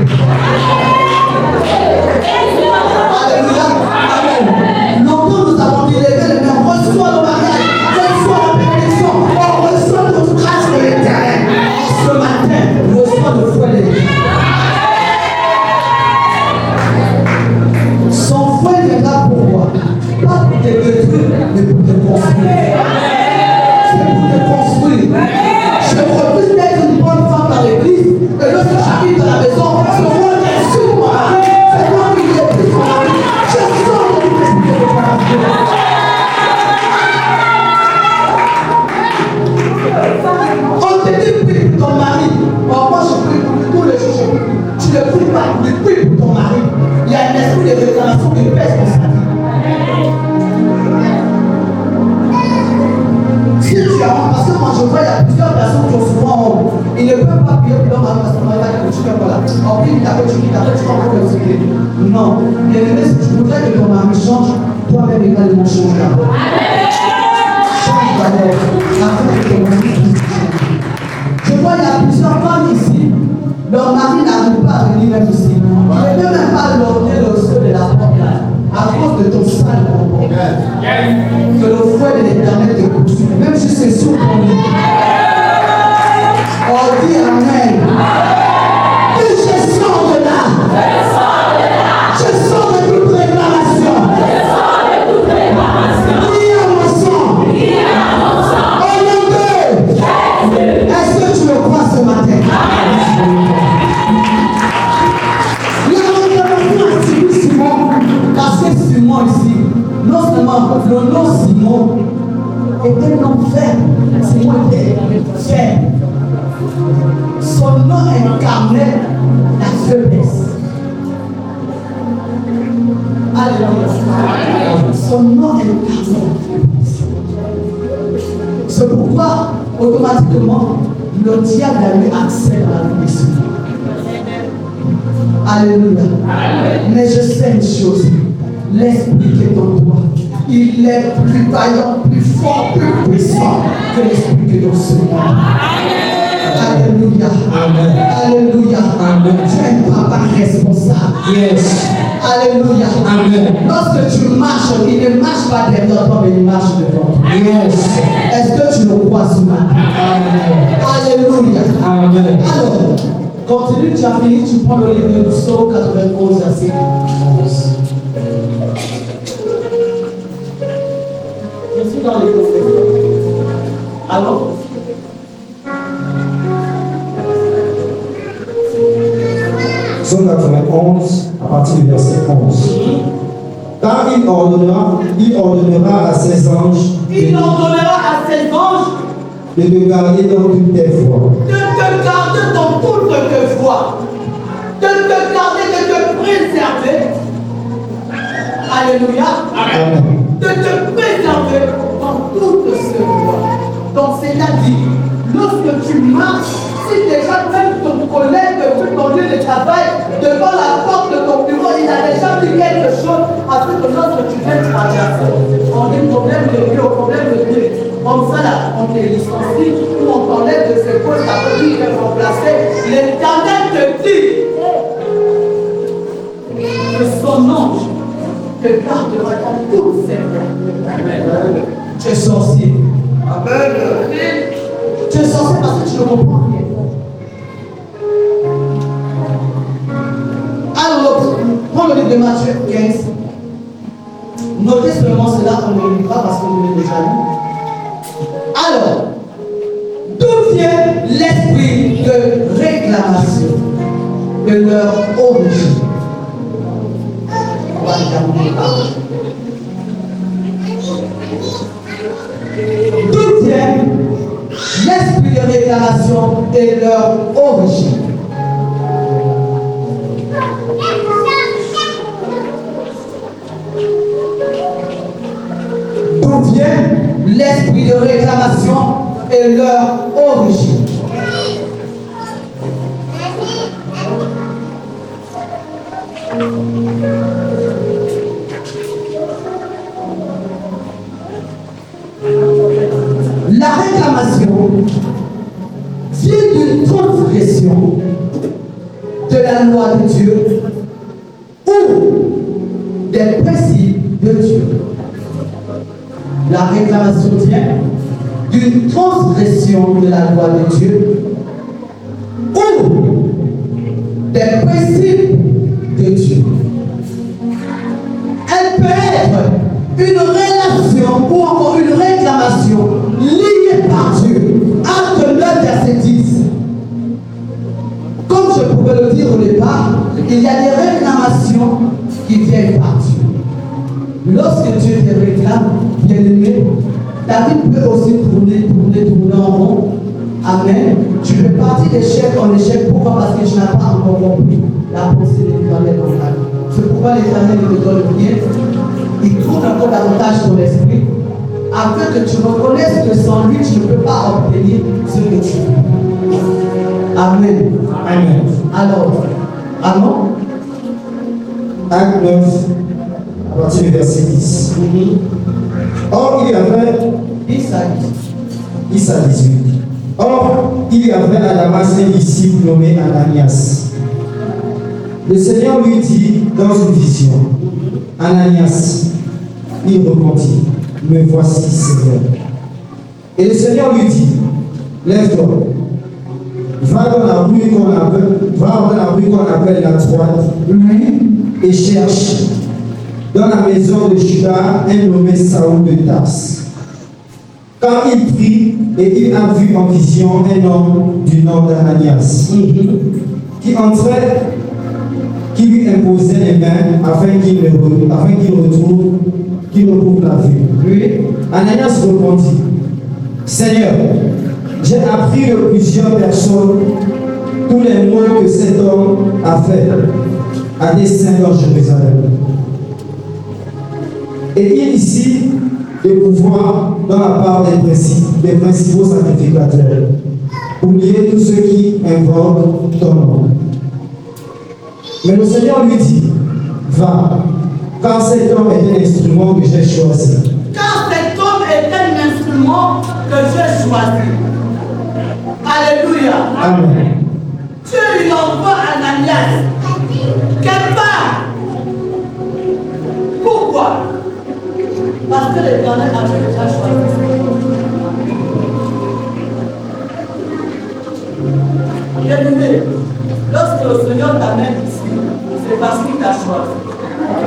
Alléluia. Amen. Longtemps nous avons dit les mains, reçois le mariage, reçois la bénédiction, on reçoit notre grâce de l'Éternel. Ce matin, reçois le fouet de l'Éternel. Son fouet est là pour moi, pas pour te détruire, mais pour te construire. C'est pour te construire. Je refuse d'être une bonne femme dans l'église, et lorsque j'arrive dans la maison, ce rôle est sur moi. C'est moi qui l'ai pris sur la vie. Je sors de l'esprit de préparation. On te dit prie pour ton mari. Or, moi je prie pour lui tous les jours. Tu ne pries pas pour lui, prie pour ton mari. Il y a un esprit de réclamation qui pèse pour sa vie. Si tu as parce que moi je vois, il y a plusieurs personnes qui ont souvent honte. Ils ne peuvent pas prier pour leur mari parce que mon mari tu fais voilà. En plus, il t'appelle, tu comprends le secret. Non. Bien aimé, si tu voudrais que ton mari change, toi-même également change d'abord. Change d'abord. Afin que ton mari change. Je vois, il y a plusieurs femmes ici. Leur mari n'arrive pas à venir même ici. Il ne peut même pas lourder le sol de la porte là. À cause de ton sale comportement. Que le fouet de l'Éternel te poursuit. Même si c'est sur ton lit. Oh, dis Amen. Que je sors de là. Je sors de toute réclamation. Lié à mon sang. Au nom d'eux. Est-ce que tu le crois ce matin? Simon, parce que Simon ici, non seulement le nom Simon était un nom faible, Simon était faible. Son nom incarnait la faiblesse. Alléluia. Son nom incarnait la faiblesse. C'est pourquoi, automatiquement, le diable a eu accès à la vie de Simon. Alléluia. Mais je sais une chose. L'esprit qui est en toi, il est plus vaillant, plus fort, plus puissant que l'esprit qui est dans ce monde. Alléluia. Amen. Alléluia. Amen. Tu es un papa responsable. Yes. Alléluia. Amen. Lorsque tu marches, il ne marche pas derrière toi, mais il marche devant toi. Yes. Est-ce que tu le crois ce matin? Alléluia. Amen. Alors, continue, tu as fini, tu prends le livre de Psaume 91, verset 11. Je suis dans les prophètes. Alors, Psaume 91, à partir du verset 11. Car il ordonnera à ses anges il ordonnera à ses anges de te garder dans toutes tes voies. de te garder dans toutes tes voies, de te garder, de te préserver. Alléluia. Amen. De te préserver dans toutes ces voies. Donc, c'est-à-dire, lorsque tu marches, si déjà même ton collègue de ton lieu de travail, devant la porte de ton bureau, il a déjà dit quelque chose, à ce que lorsque tu viens traverser, on dit problème de vie au problème de vie. Comme ça, là, on te licencie ou on t'enlève de ce poste, ça veut dire qu'il est remplacé. L'Éternel te dit que son ange te gardera dans toutes ses voies. Tu es sorcier. Amen. Tu es sorcier parce que tu ne comprends rien. Alors, prends le livre de Matthieu 15. Notez seulement cela, on ne le lit pas parce que vous l'avez déjà lu. Alors, d'où vient l'esprit de réclamation de leur origine? On va regarder par là. D'où vient l'esprit de réclamation et leur origine? D'où vient l'esprit de réclamation et leur origine? La réclamation vient d'une transgression de la loi de Dieu ou des principes de Dieu. La réclamation vient d'une transgression de la loi de Dieu ou des principes de Dieu. Elle peut être une relation ou encore une réclamation liée par Dieu. Acte 9, verset 10. Comme je pouvais le dire au départ, il y a des réclamations qui viennent par Dieu. Lorsque Dieu te réclame, bien aimé, ta vie peut aussi tourner en rond. Amen. Tu peux partir d'échec en échec. Pourquoi? Parce que tu n'as pas encore compris la pensée de l'Éternel dans ta vie. C'est pourquoi l'Éternel te donne rien. Il tourne encore davantage ton esprit afin que tu reconnaisses que sans lui, tu ne peux pas obtenir ce que tu veux. Amen. Amen. Alors, amen. Acte 9, à partir du verset 10. Or, il y avait 10 à 10 à 18. Or, il y avait à Damas un disciple nommé Ananias. Le Seigneur lui dit dans une vision, Ananias, il repentit, me voici, Seigneur. Et le Seigneur lui dit, lève-toi, va dans la rue qu'on appelle la Droite, et cherche dans la maison de Judas un nommé Saoul de Tarse. Quand il prit et il a vu en vision un homme du nom d'Ananias, qui entrait, qui lui imposait les mains afin qu'il retrouve la vue. Ananias répondit, Seigneur, j'ai appris de plusieurs personnes tous les maux que cet homme a fait à des saints dans Jérusalem. Et il ici de pouvoir dans la part des principaux sacrificateurs, oublier tous ceux qui invoquent ton nom. Mais le Seigneur lui dit, va, car cet homme est un instrument que j'ai choisi. Car cet homme est un instrument que j'ai choisi. Alléluia. Amen. Dieu, il envoie Ananias quelque part. Pourquoi? Parce que l'Éternel avait déjà choisi. Bien-aimé, lorsque le Seigneur t'amène ici, c'est parce qu'il t'a choisi.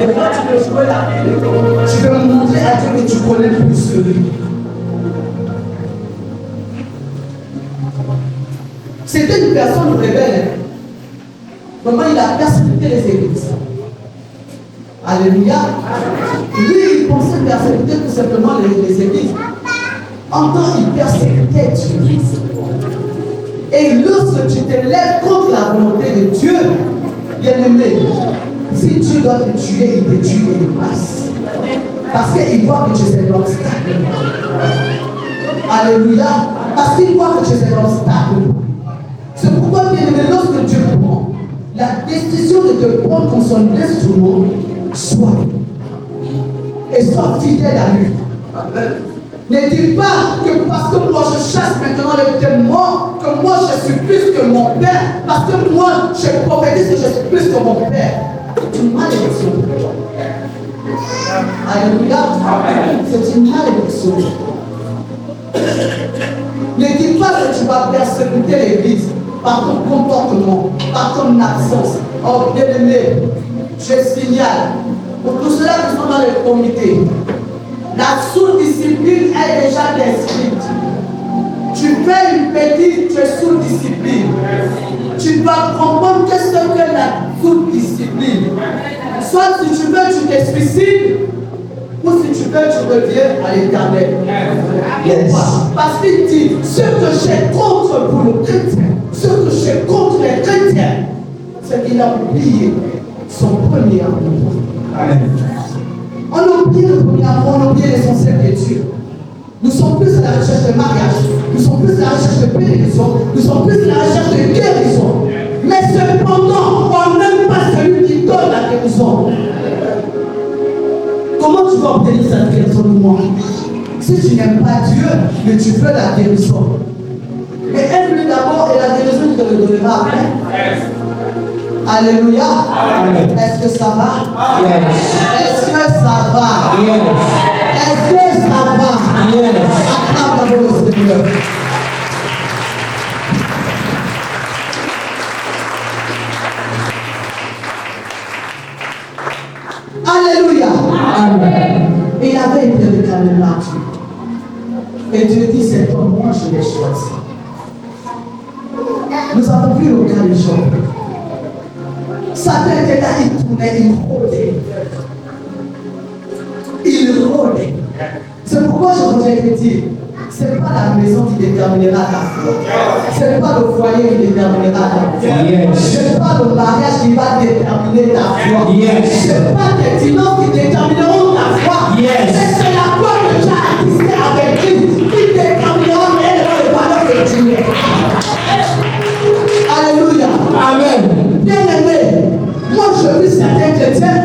Et toi, tu veux jouer la vérité. Tu veux montrer à Dieu que tu connais plus que lui. C'était une personne rebelle. Comment il a persécuté les églises. Alléluia. Lui, il pensait persécuter tout simplement les églises. En temps, il persécutait Dieu. Et lorsque tu te lèves contre la volonté de Dieu, bien-aimé, si Dieu doit te tuer, il te tue et il passe. Parce qu'il voit que tu es un obstacle. Alléluia. Parce qu'il voit que tu es un obstacle. C'est pourquoi, bien-aimé, lorsque Dieu prend la décision de te prendre comme son instrument, sois. Et sois fidèle à lui. Ne dis pas que parce que moi je chasse maintenant les démons, que moi je suis plus que mon père, parce que moi je prophétise que je suis plus que mon père. C'est une malédiction. Alléluia. C'est une malédiction. Ne dis pas que tu vas persécuter l'église par ton comportement, par ton absence. Oh bien-aimé, je signale, pour tous ceux qui sont dans les comités, la sous-discipline est déjà inscrite. Tu fais une petite, tu es sous-discipline. Tu dois comprendre qu'est-ce que la sous-discipline. Soit si tu veux, tu te suicides, ou si tu veux, tu reviens à l'Éternel. Yes. Parce qu'il dit, ce que j'ai contre vous, le chrétien, ce que j'ai contre les chrétiens, c'est qu'il a oublié son premier amour. Amen. On a oublié le premier amour, on a oublié l'essentiel de Dieu. Nous sommes plus à la recherche de mariage, nous sommes plus à la recherche de bénédiction, nous sommes plus à la recherche de guérison. Mais cependant, on n'aime pas celui qui donne la guérison. Comment tu vas obtenir cette guérison de moi? Si tu n'aimes pas Dieu, mais tu veux la guérison. Mais aime-lui d'abord et la guérison tu te le donneras après. Alléluia. Amen. Est-ce que ça va? Yes. Est-ce que ça va? Yes. Est-ce que ça va? Yes. Acclame d'abord le Seigneur. Alléluia. Amen. Et il avait été réclamé par Dieu. Et Dieu dit, c'est toi, moi je l'ai choisi. Nous avons vu le cas de Job. Satan était là, il tournait, il rôdait. Il rôdait. C'est pourquoi je vous ai dit, ce n'est pas la maison qui déterminera ta foi. Ce n'est pas le foyer qui déterminera ta foi. Yes. Ce n'est pas le mariage qui va déterminer ta foi. Yes. Ce n'est pas tes finances qui détermineront ta foi. Yes. Mais c'est la foi que tu as attistée avec Christ qui déterminera réellement le valeur que tu es. Alléluia. Amen. Bien-aimé, moi je vis certains chrétiens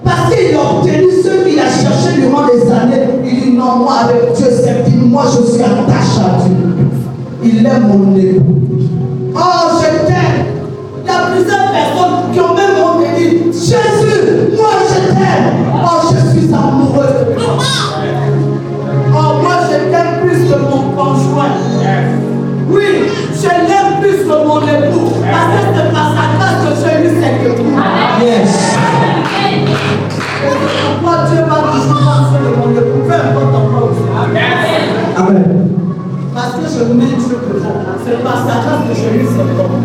parce qu'il a obtenu ce qu'il a cherché durant des années. Il dit non, moi avec Dieu c'est fini, moi je suis attaché à Dieu. Il aime mon époux. Oh, je t'aime. Il y a plusieurs personnes qui ont même monté dit Jésus, moi je t'aime. Oh, je suis amoureux. Oh, moi je t'aime plus que mon conjoint. Oui, je l'aime plus que mon époux. Parce que c'est par sa grâce que j'ai eu cet époux. Yes. Et c'est pourquoi Dieu va toujours penser de mon époux, peu importe encore où c'est. Amen. Parce que je mets Dieu que c'est par sa grâce que j'ai eu cet époux.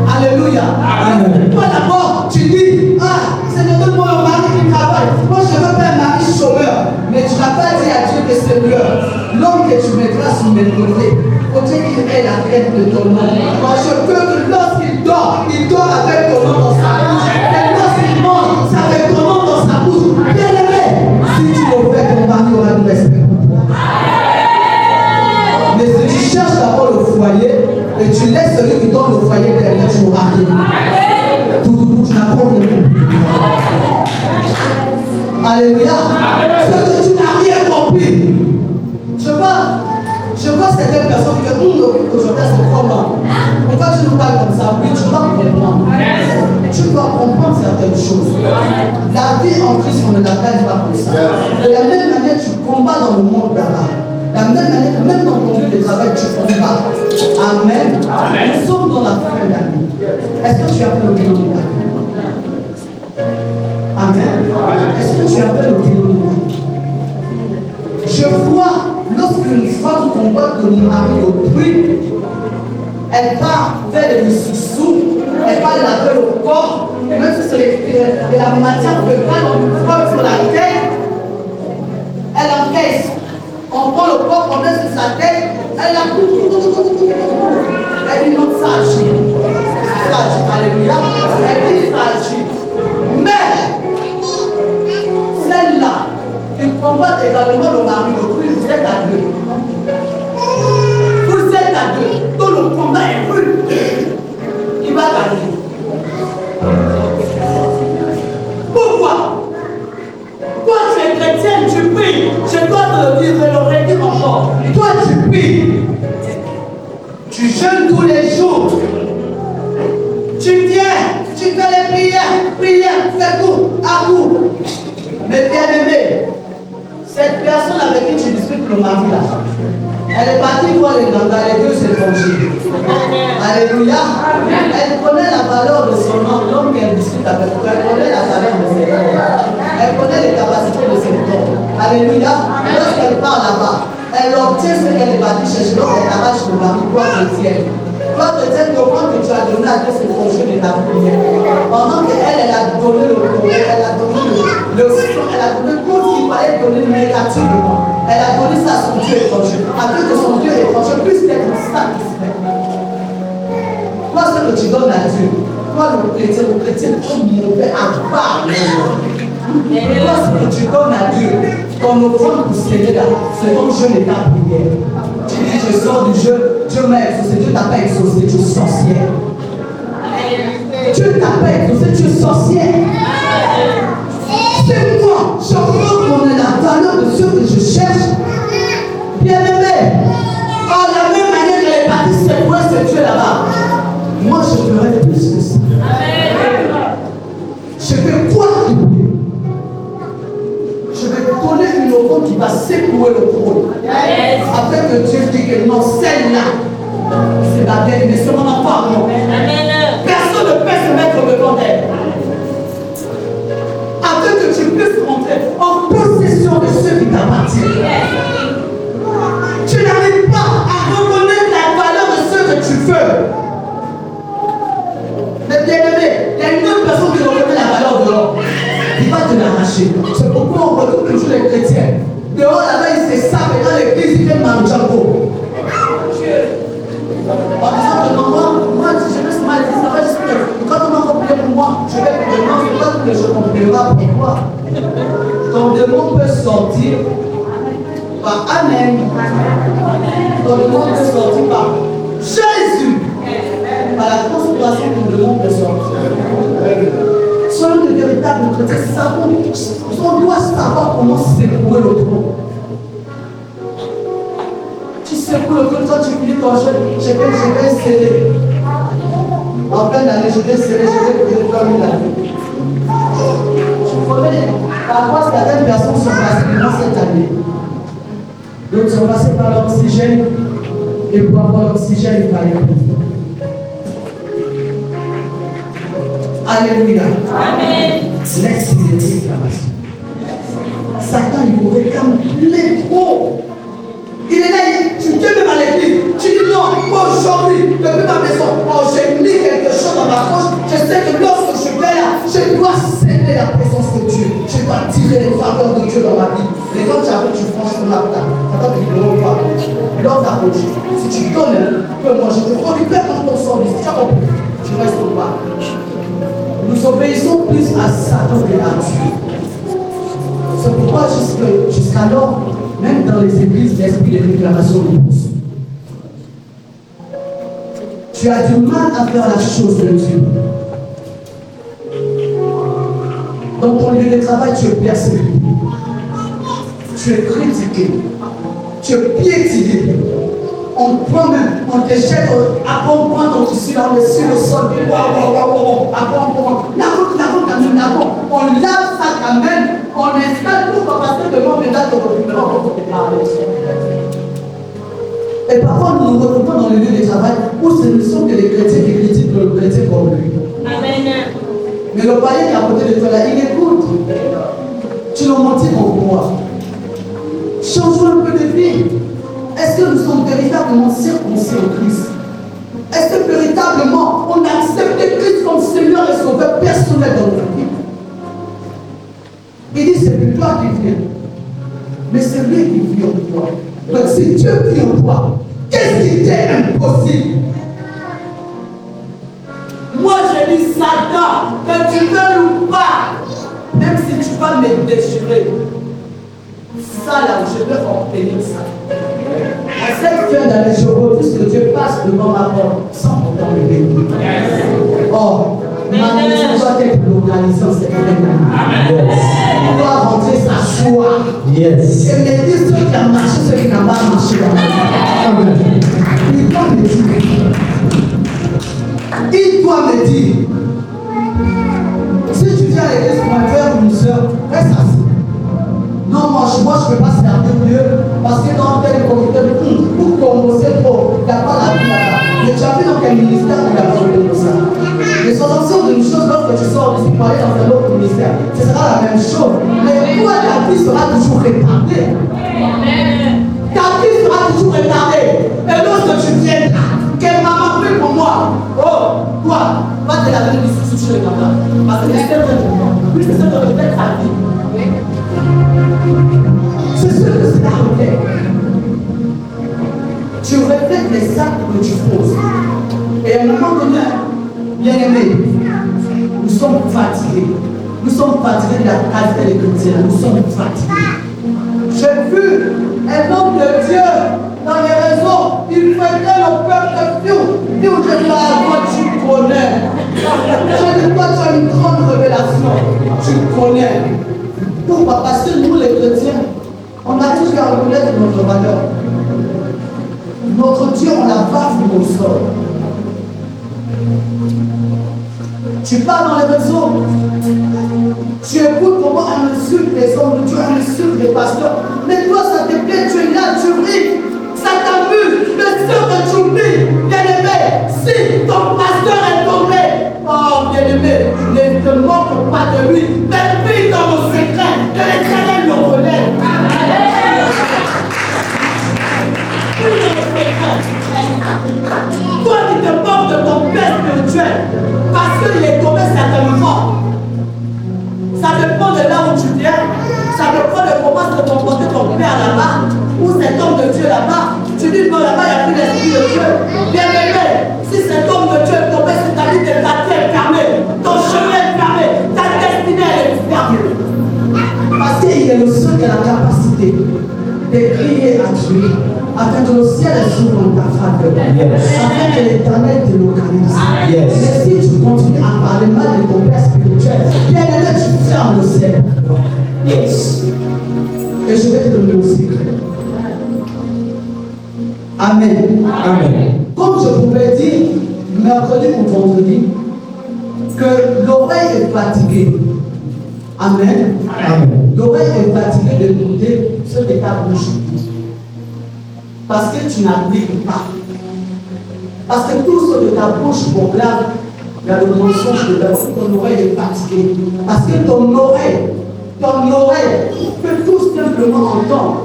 Alléluia. Amen. Toi d'abord, tu dis, ah, Seigneur, donne-moi un mari qui travaille. Moi, je veux pas un mari chômeur. Mais tu n'as pas dit à Dieu que Seigneur, l'homme que tu mettras sur mes côtés, faut dire qu'il ait la tête de ton nom. Moi, je veux que lorsqu'il dort avec ton nom dans sa bouche. Et lorsqu'il mange, c'est avec ton nom dans sa bouche. Bien-aimé, si tu le fais, ton mari aura du respect pour toi. Mais si tu cherches d'abord le foyer, et tu laisses celui qui donne le foyer derrière, tu n'auras rien. Tout, tu n'as pas de Alléluia. Ce que tu n'as rien compris. Je Je vois certaines personnes qui disent aujourd'hui c'est comment. Pourquoi tu nous parles comme ça? Oui, tu dois comprendre. Tu dois comprendre certaines choses. La vie en Christ, on ne la gagne pas comme ça. De la même manière, tu combats dans le monde là-bas. De la même manière, même dans ton lieu de travail, tu combats. Amen. Nous sommes dans la fin de l'année. Est-ce que tu as fait le bilan de l'année? Amen. Est-ce que tu as fait le bilan de l'année? Je vois, lorsqu'une femme combat que mon mari d'autrui, elle part faire les sous, elle part laver le corps, même si c'est de la matière que pas une femme sur la tête, elle encaisse. On prend le corps, on met sur sa tête, elle a elle dit non, ça agit. Ça agit, alléluia. Elle dit ça agit. Mais, celle-là, il combat également le mari d'autrui, vous êtes à deux. Vous êtes à deux. Tout le combat est rude. Il va gagner. Pourquoi? Toi, tu es chrétienne, tu pries. Je dois te le dire, je le redis encore. Toi, tu pries. Tu jeûnes tous les jours. Tu viens, tu fais les prières, fais tout, à coup. Mais bien aimé, cette personne avec qui tu discutes le mari là, elle est partie voir les gangas, les deux s'étrangers. Alléluia. Elle connaît la valeur de son homme, l'homme qu'elle discute avec. Elle connaît la valeur de ses hommes. Elle connaît les capacités de ses hommes. Alléluia. Lorsqu'elle part là-bas, elle obtient ce qu'elle est partie chercher. Donc elle arrache le mari, quoi chrétienne. Toi, chrétienne, comprends que tu as donné à Dieu cette fonction de ta prière. Pendant qu'elle, elle a donné le progrès, elle a donné le son, elle a donné tout ce qu'il fallait donner négativement. Elle a donné ça à son Dieu étranger, afin que son Dieu étranger puisse être satisfait. Toi, ce que tu donnes à Dieu, toi, le chrétien est mauvais à part. Toi, ce que tu donnes à Dieu, ton offrande pour céder là, c'est ton jeûne et ta prière. Tu dis, je sors du jeu, Dieu m'a exaucé, Dieu t'a pas exaucé, tu es sorcière. Dieu t'a pas exaucé, tu es sorcière. C'est moi, je reconnais la valeur de ceux que je cherche. Bien-aimé, par la même manière qu'elle est partie secouer ce Dieu là-bas, moi je ferai plus que ça. Je vais quoi doubler? Je vais donner une offrande qui va secouer le trône. Afin que Dieu dise que non, celle-là, c'est la dernière, mais c'est mon enfant. Personne ne peut se mettre devant elle. Afin que tu puisses rentrer en possession de ceux qui t'appartiennent. Tu n'arrives pas à reconnaître la valeur de ce que tu veux. Mais bien aimé, il y a une autre personne qui reconnaît la valeur de l'homme. Il va te l'arracher. C'est pourquoi on retrouve toujours les chrétiens. Dehors là-bas, ils se savent et dans l'église, ils viennent Manjango. En disant que non, moi, je reste mal dit, ça va juste que quand on m'a prié pour moi, je vais te demander, c'est pas que je comprendrai pourquoi. Ton démon peut sortir par Amen. Ton démon peut sortir par Jésus. Par la conspiration, ton démon peut sortir. Selon les véritables chrétiens, on doit savoir comment secouer le trône. Tu secoues le trône, toi tu finis ton jeu, je vais sceller. En fin d'année, je vais sceller, je vais faire une année. Tu connais, parfois certaines personnes sont passées dans cette année. D'autres sont passées par l'oxygène, et pour avoir l'oxygène, il fallait plus. Alléluia. Amen. Laisse les déclarations. Satan, il vous réclame les trop. Il est là, tu viens même à l'église. Tu dis non, moi aujourd'hui, depuis ma maison, j'ai mis quelque chose dans ma poche. Je sais que lorsque je vais là, je dois céder la présence de Dieu. Je dois tirer les faveurs de Dieu dans ma vie. Et quand tu arrives, tu franchis la table. Satan te dit non, pas. Lors ta poche. Si tu donnes, peux manger. Tu récupères dans ton sang. Si tu as compris, tu restes pas. Nous obéissons plus à Satan que à Dieu. C'est pourquoi jusqu'alors, même dans les églises, l'esprit de réclamation nous pousse. Tu as du mal à faire la chose de Dieu. Dans ton lieu de travail, tu es persécuté. Tu es critiqué. tu es piétiné. On prend même, on te jette, après on prend ton tissu là, sur le sol, après on lave ça quand même, on installe tout parce que devant maintenant te refumerons pour te parler. Et parfois nous nous retrouvons dans le lieu de travail où ce ne sont que les chrétiens qui critiquent le chrétien comme lui. Amen. Mais le païen qui est à côté de toi là, il écoute. Tu l'as menti pourquoi? Changeons un peu de vie. Est-ce que nous sommes véritablement circoncis au Christ? Est-ce que véritablement on a accepté Christ comme Seigneur et Sauveur personnel dans notre vie? Il dit c'est plus toi qui viens, mais c'est lui qui vit en toi. Donc si Dieu vit en toi, qu'est-ce qui t'est impossible? Moi je dis Satan, que tu veux ou pas, même si tu vas me déchirer, ça là, je veux obtenir ça. À cette fin d'année, je refuse que Dieu passe devant ma porte sans pourtant me bénir. Oh, ma maison doit être localisée en cette fin d'année. On doit rentrer sa joie. Yes. Et me dire ce qui a marché, ce qui n'a pas marché. Il doit me dire. Il doit me dire. Si tu viens à l'église pour un frère ou une soeur, reste assis. Non, moi je ne peux pas servir Dieu parce que dans tel comité, pour commencer, il n'y a pas la vie là-bas. Mais tu as vu dans quel ministère tu as besoin de ça. Mais sois sûr d'une chose, lorsque tu sors d'ici pour aller dans un autre ministère, ce sera la même chose. Mais toi, ta vie sera toujours retardée. Ta vie sera toujours retardée. Et lorsque tu viens là, quelle maman prie pour moi? Oh, toi, va te laver les soucis sur le camarade. Parce que c'est plus que ça de refaire ta vie. C'est sûr que c'est la requête. Tu reflètes les actes que tu poses. Et à un moment donné, bien aimé, nous sommes fatigués. Nous sommes fatigués de la qualité des chrétiens. Nous sommes fatigués. J'ai vu un homme de Dieu dans les réseaux. Il faisait le peuple de Dieu. Je dis, toi tu connais. Je dis, toi tu as une grande révélation. Tu connais. Pourquoi? Parce que nous les chrétiens, on a tous à reconnaître notre valeur. Notre Dieu, on l'a bafoué au sol. Tu pars dans les réseaux, tu écoutes comment on insulte les hommes de Dieu, on insulte les pasteurs. Mais toi, ça te plaît, tu es là, tu ris, ça t'amuse, le seul que tu oublies, bien-aimé, si ton pasteur est tombé, oh bien-aimé, ne te moque pas de lui, mais vis dans le secret, que l'Éternel le relève. Toi qui te moques de ton père spirituel, parce qu'il est tombé certainement. Ça dépend de là où tu viens, ça dépend de comment se comporter ton père là-bas, ou cet homme de Dieu là-bas. Tu dis non, là-bas il n'y a plus l'esprit de Dieu. Bien aimé, si cet homme de Dieu est tombé, c'est ta vie, ta terre est fermée, ton chemin est fermé, ta destinée est fermée. Parce qu'il est le seul qui a la capacité de crier à Dieu, afin que le ciel s'ouvre en ta faveur, afin que l'Éternel te localise. Mais si tu continues à parler mal de ton père spirituel, bien aimé, tu fermes le ciel. Et je vais te donner le secret. Amen. Amen. Comme je pouvais dire mercredi ou vendredi, que l'oreille est fatiguée. Amen. Amen. L'oreille est fatiguée d'écouter ce que ta bouche dit. Parce que tu n'appliques pas. Parce que tout ce que ta bouche proclame, il y a le mensonge de l'homme. Ton oreille est fatiguée. Parce que ton oreille peut tout simplement entendre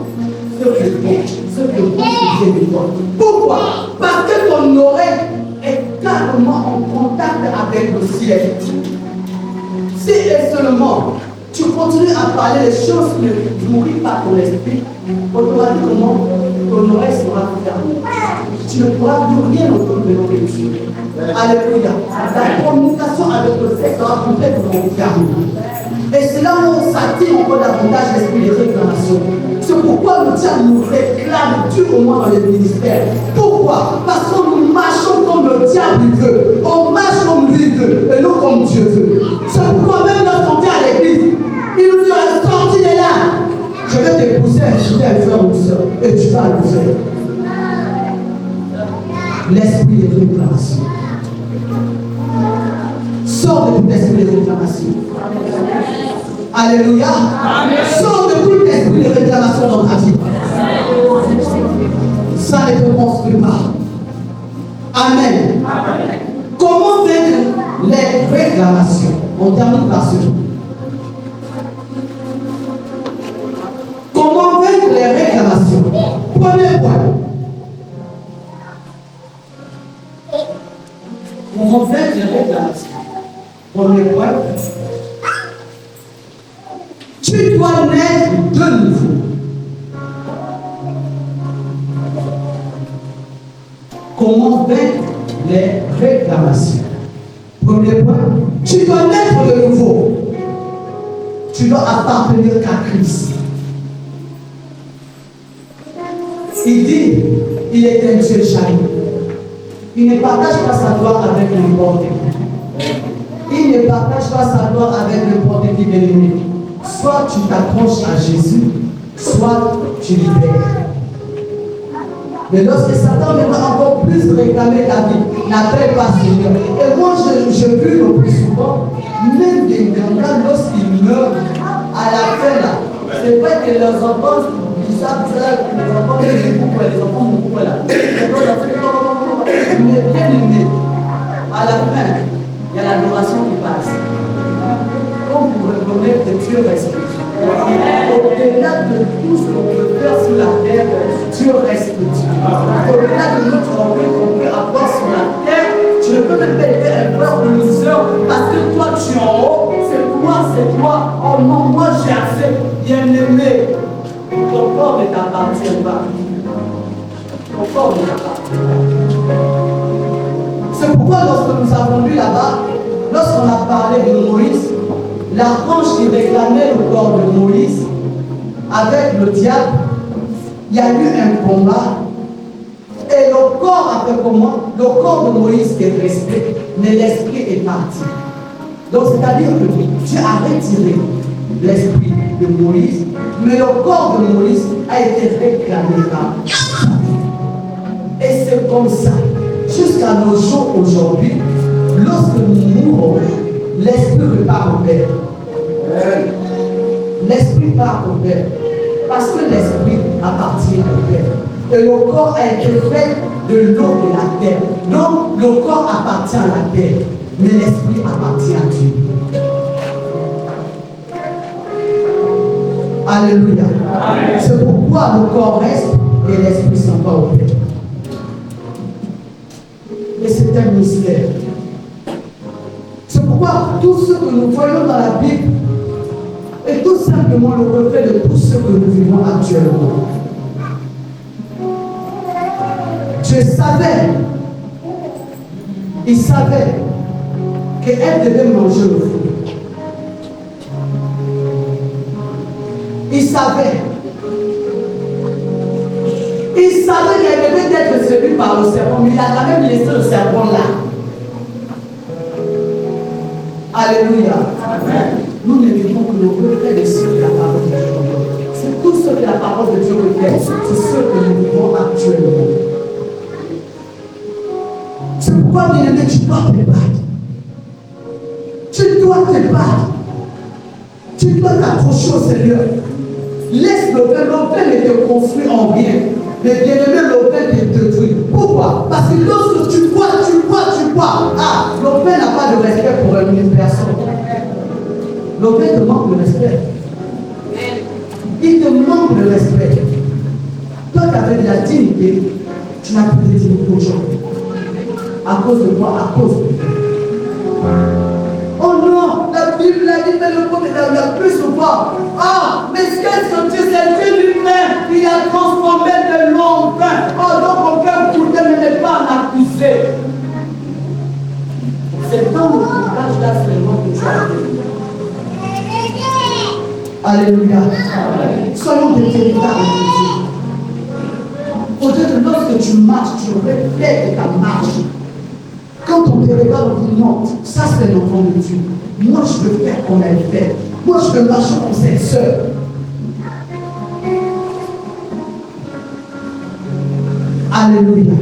ce que bon, ce que bon vient de toi. Pourquoi? Parce que ton oreille est carrément en contact avec le ciel. Si et seulement tu continues à parler des choses qui ne nourrissent pas ton esprit, automatiquement ton oreille sera fermée. Tu ne pourras plus rien entendre de nourriture. Alléluia. La communication avec le sexe sera complètement fermée. Et c'est là où on s'attire encore davantage l'esprit de réclamation. C'est pourquoi le diable nous réclame durement dans les ministères. Pourquoi? Parce que nous marchons comme le diable veut. On marche comme lui veut et non comme Dieu veut. C'est pourquoi même lorsqu'on vient à l'église, il nous dit sorti de là. Je vais t'épouser un frère ou une soeur. Et tu vas le faire. L'esprit de réclamation. Sors de tout esprit de réclamation. Alléluia. Sors de tout esprit de réclamation dans ta vie. Ça ne te construit pas. Amen. Comment vaincre les réclamations? On termine par ce. Comment vaincre les réclamations? Premier point. Comment vaincre les réclamations? Premier point. Tu dois naître de nouveau. Comment vaincre les réclamations? Premier point, tu dois naître de nouveau. Tu dois appartenir qu'à Christ. Il dit, il est un Dieu jaloux. Il ne partage pas sa gloire avec n'importe qui. Il ne partage pas sa gloire avec n'importe qui de l'ennemi. Soit tu t'accroches à Jésus, soit tu libères. Mais lorsque Satan va encore plus réclamer ta vie, n'appelle pas Seigneur. Et moi, je vis le plus souvent, même des grands, lorsqu'ils meurent, à la fin là, c'est vrai que leurs enfants, ils savent ça, les enfants, les enfants, mon couple là. Mais bien aimé, à la fin, il y a l'adoration qui passe. Comme vous reconnaître que Dieu respecte. Au-delà de tout ce qu'on peut faire sur la terre, Dieu respecte. Au-delà de notre envie qu'on peut avoir sur la terre, tu ne peux même pas être un frère de loser parce que toi tu es en haut, c'est toi. Oh non, moi j'ai assez bien aimé. Ton corps ne t'appartient pas. Ton corps ne t'appartient pas. C'est pourquoi lorsque nous avons lu là-bas, lorsqu'on a parlé de Moïse, l'archange qui réclamait le corps de Moïse avec le diable, il y a eu un combat. Et le corps a fait comment? Le corps de Moïse est resté, mais l'esprit est parti. Donc c'est-à-dire que Dieu a retiré l'esprit de Moïse, mais le corps de Moïse a été réclamé par Dieu. Et c'est comme ça, jusqu'à nos jours aujourd'hui, lorsque nous mourons, l'esprit repart au Père. L'esprit part au Père. Parce que l'esprit appartient au Père. Et le corps a été fait de l'eau de la terre. Donc le corps appartient à la terre. Mais l'esprit appartient à Dieu. Alléluia. C'est pourquoi le corps reste et l'esprit s'en va au Père. Et c'est un mystère. C'est pourquoi tout ce que nous voyons dans la Bible est tout simplement le reflet de tout ce que nous vivons actuellement. Dieu savait, il savait qu'elle devait manger le fruit. Il savait qu'elle devait être séduite par le serpent, mais il a quand même laissé le serpent là. Alléluia. Amen. Nous ne vivons que le reflet de ce que la parole de Dieu veut. C'est tout ce que la parole de Dieu reflète. C'est ce que nous vivons actuellement. C'est pourquoi, bien aimé, tu dois te battre. Tu dois te battre. Tu dois t'accrocher au Seigneur. Laisse le pain ne te construit en rien. Mais bien aimé, le pain te détruit. Pourquoi? Parce que lorsque tu bois, le pain n'a pas de respect pour une personne. Le pain te manque de respect. Il te manque de respect. Toi, tu avais de la dignité, tu n'as plus de dignité aujourd'hui. À cause de quoi? À cause de Dieu. Oh non, la Bible a dit, mais le prophète a plus souvent. Ah, mais qu'est-ce que Dieu, c'est Dieu lui-même, il a transformé de l'eau en pain. Oh, donc aucun goûter ne n'est pas en accusé. C'est dans le langage là seulement que tu as dit. Alléluia. Soyons des véritables Dieu. Peut-être lorsque tu marches, tu reflètes ta marche. Quand on te regarde, on dit non, ça c'est l'enfant de Dieu. Moi je veux faire comme elle fait. Moi je veux marcher comme cette sœur. Alléluia.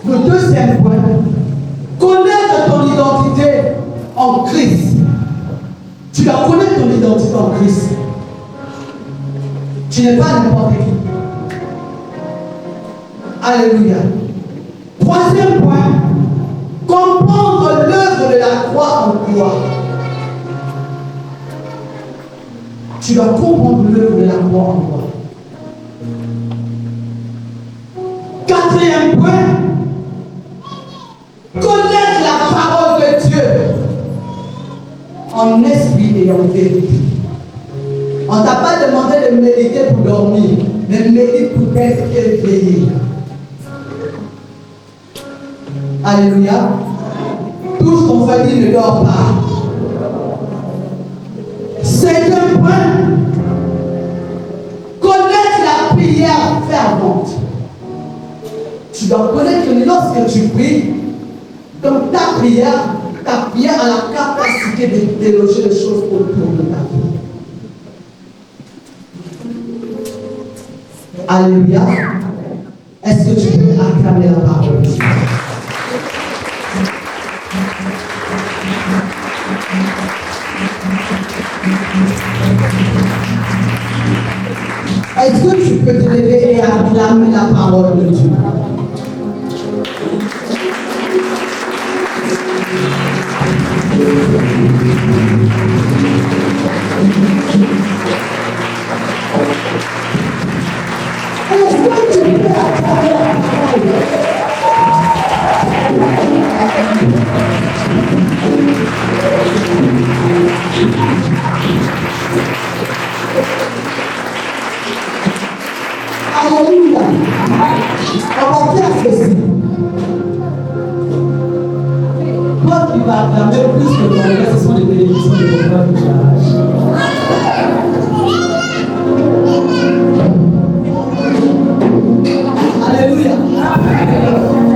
Le deuxième point, connaître ton identité en Christ. Tu dois connaître ton identité en Christ. Tu n'es pas n'importe qui. Alléluia. Troisième point, comprendre l'œuvre de la croix en toi. Tu dois comprendre l'œuvre de la croix en toi. Quatrième point, connaître la parole de Dieu en esprit et en vérité. On ne t'a pas demandé de méditer pour dormir, mais médite pour être éveillé. Alléluia. Tous ton famille ne dort pas. Cinquième point, connaître la prière fervente. Tu dois connaître que lorsque tu pries, donc ta prière a la capacité de déloger les choses autour de ta vie. Alléluia. Est-ce que tu peux acclamer la parole? Est-ce que tu peux te lever et acclamer la parole de Dieu? Est-ce que tu peux acclamer la parole? Alléluia. On va dire ceci. Toi qui vas acclamer plus que ton rêve, ce sont des bénédictions de ton père qui t'arrachent. Alléluia.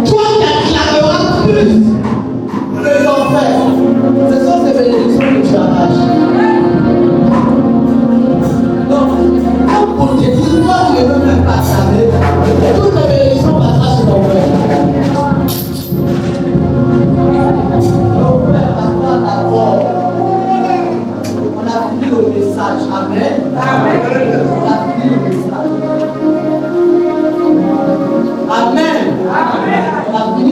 Toi qui acclameras plus que ton père, ce sont ces bénédictions que tu arraches. Donc, comme pour te dire, toi tu ne veux même pas savoir, toutes les bénédictions passeront sur ton père. On a fini le message. Amen. Amen. On a fini le message. Amen. Amen. On a fini.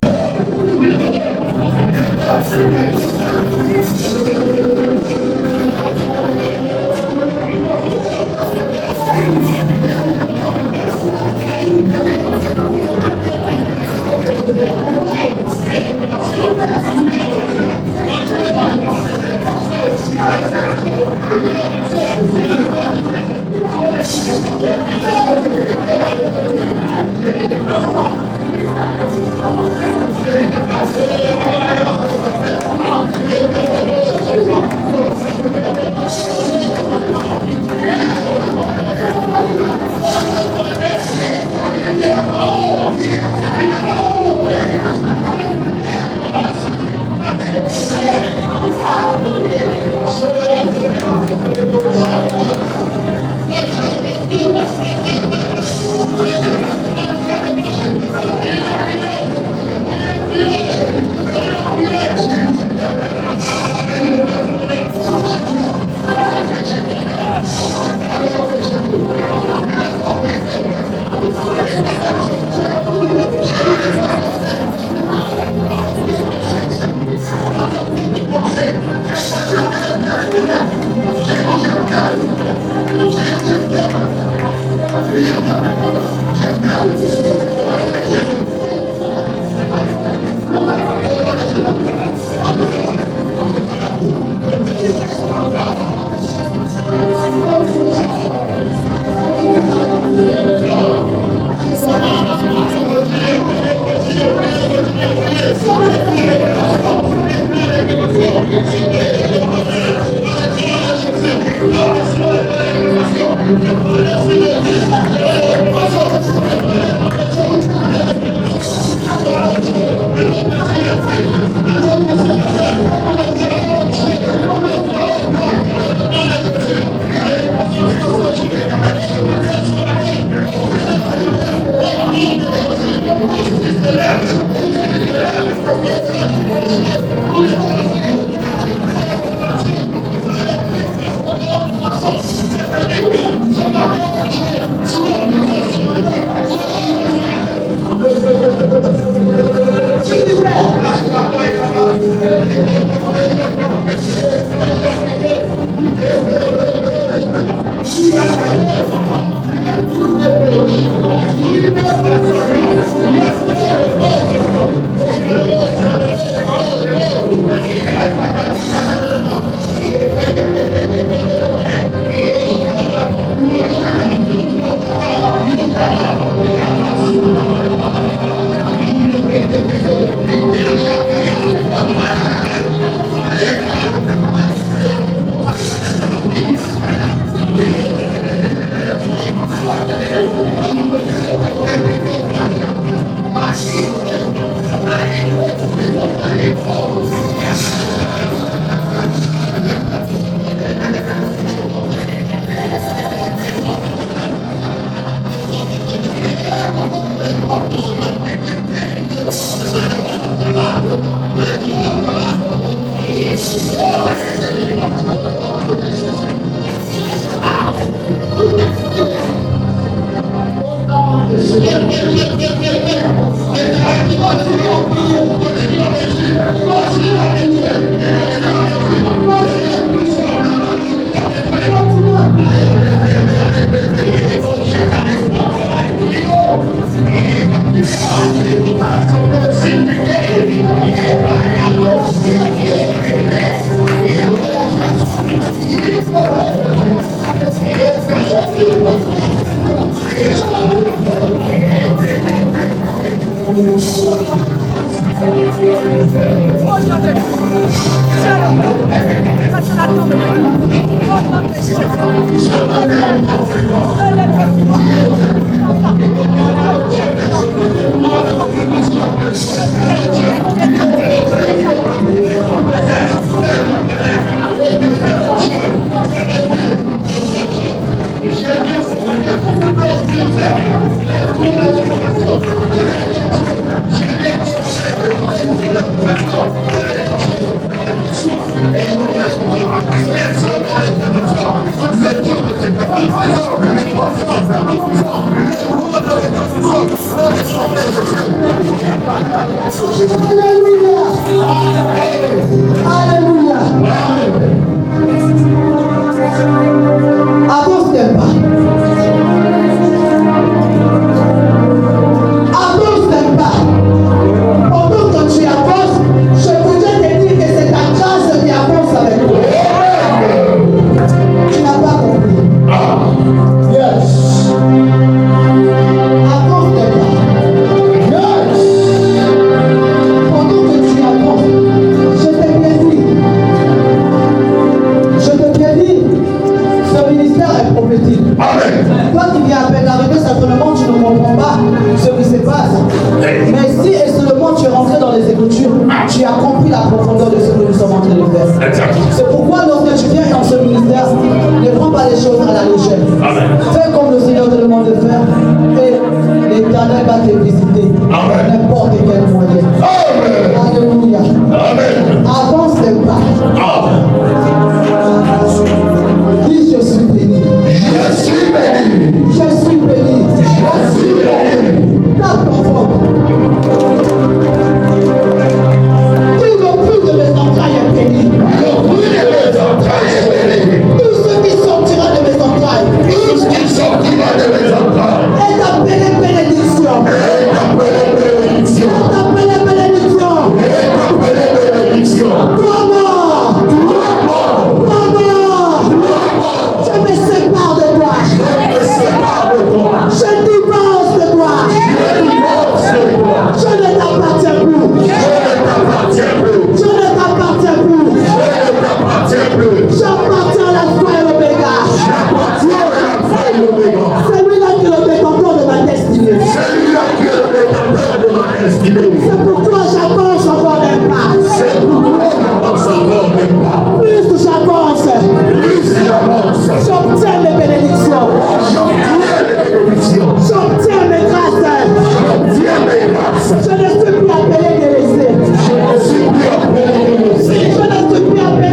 J'obtiens mes grâces. Je ne suis plus appelé délaissé. Je ne suis plus appelé délaissé. Je ne suis plus appelé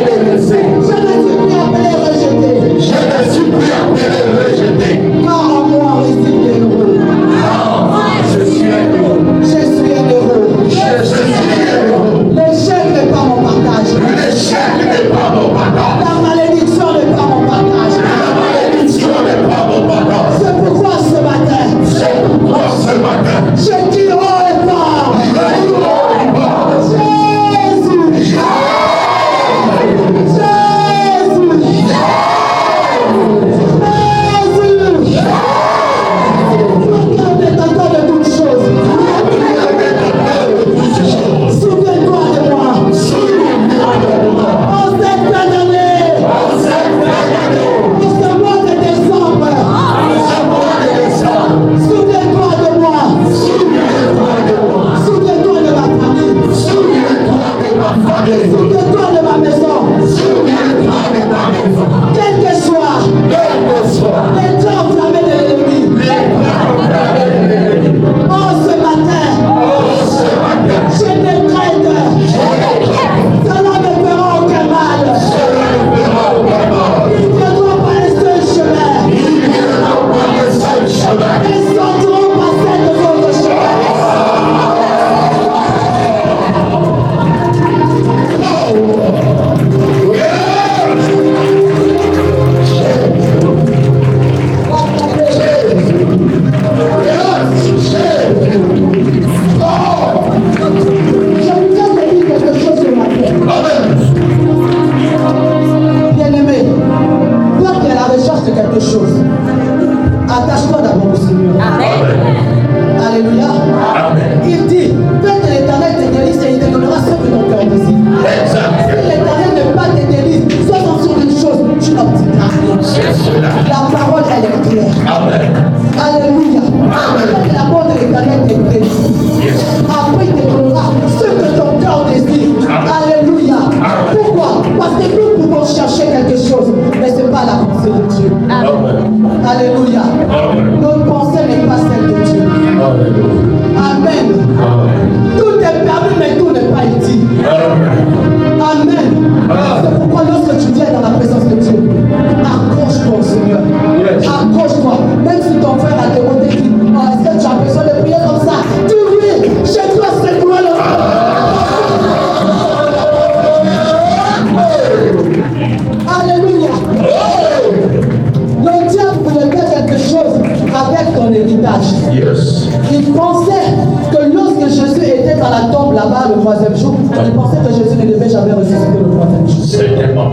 délaissé. Je ne suis plus appelé rejeté. Je ne suis plus appelé rejeté. Car en moi réside l'héros. Je suis un héros. Je suis un héros. L'échec n'est pas mon partage. L'échec n'est pas mon partage. La malédiction n'est pas mon partage. La malédiction n'est pas mon partage. C'est pourquoi ce matin. C'est pourquoi ce matin. Je dis haut et fort. Jésus. Souviens-toi de moi. En cette année. En ce mois de décembre. Souviens-toi de moi. Souviens-toi de ma famille. Souviens-toi de ma maison. Quel que soit les temps enflammés de l'ennemi. Oh, ce matin, je décrète, cela ne fera aucun mal. Ils ne viendront pas le seul chemin. Ils sortiront pas celle de votre chemin. Je voudrais te dire quelque chose ce matin. Bien-aimé, toi qui es à la recherche de quelque chose, attache-toi d'abord au Seigneur. Alléluia. Il dit, fais que l'Éternel te délise et il te donnera ce que ton cœur désire. Si l'Éternel ne pas te délise, sois sûr d'une chose, tu n'obtiendras rien. La parole, elle est claire. Alléluia. Fais que la parole de l'Éternel te délise. Après, il te donnera ce que ton cœur désire. Alléluia. Pourquoi? Parce que nous pouvons chercher quelque chose, mais ce n'est pas la pensée de Dieu. Alléluia. Notre pensée n'est pas celle de Dieu. Amen. Tout est permis, mais tout n'est pas utile. Amen. C'est pourquoi lorsque tu viens dans la présence de Dieu, accroche-toi au Seigneur. Accroche-toi. Même si ton frère a te côté dit, oh, est-ce que tu as besoin de prier comme ça? Dis oui, je dois secouer le Alléluia. Le diable voulait faire quelque chose avec ton héritage. Il pensait que lorsque Jésus était dans la tombe là-bas le 3e jour, il pensait que Jésus ne devait jamais ressusciter le 3e jour.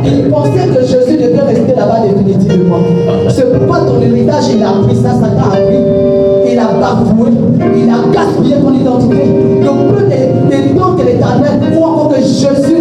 Il pensait que Jésus devait rester là-bas définitivement. C'est pourquoi ton héritage, il a pris ça, Satan a pris, il a bafoué, il a gaspillé ton identité. Le peu des temps que l'Éternel, ou encore que Jésus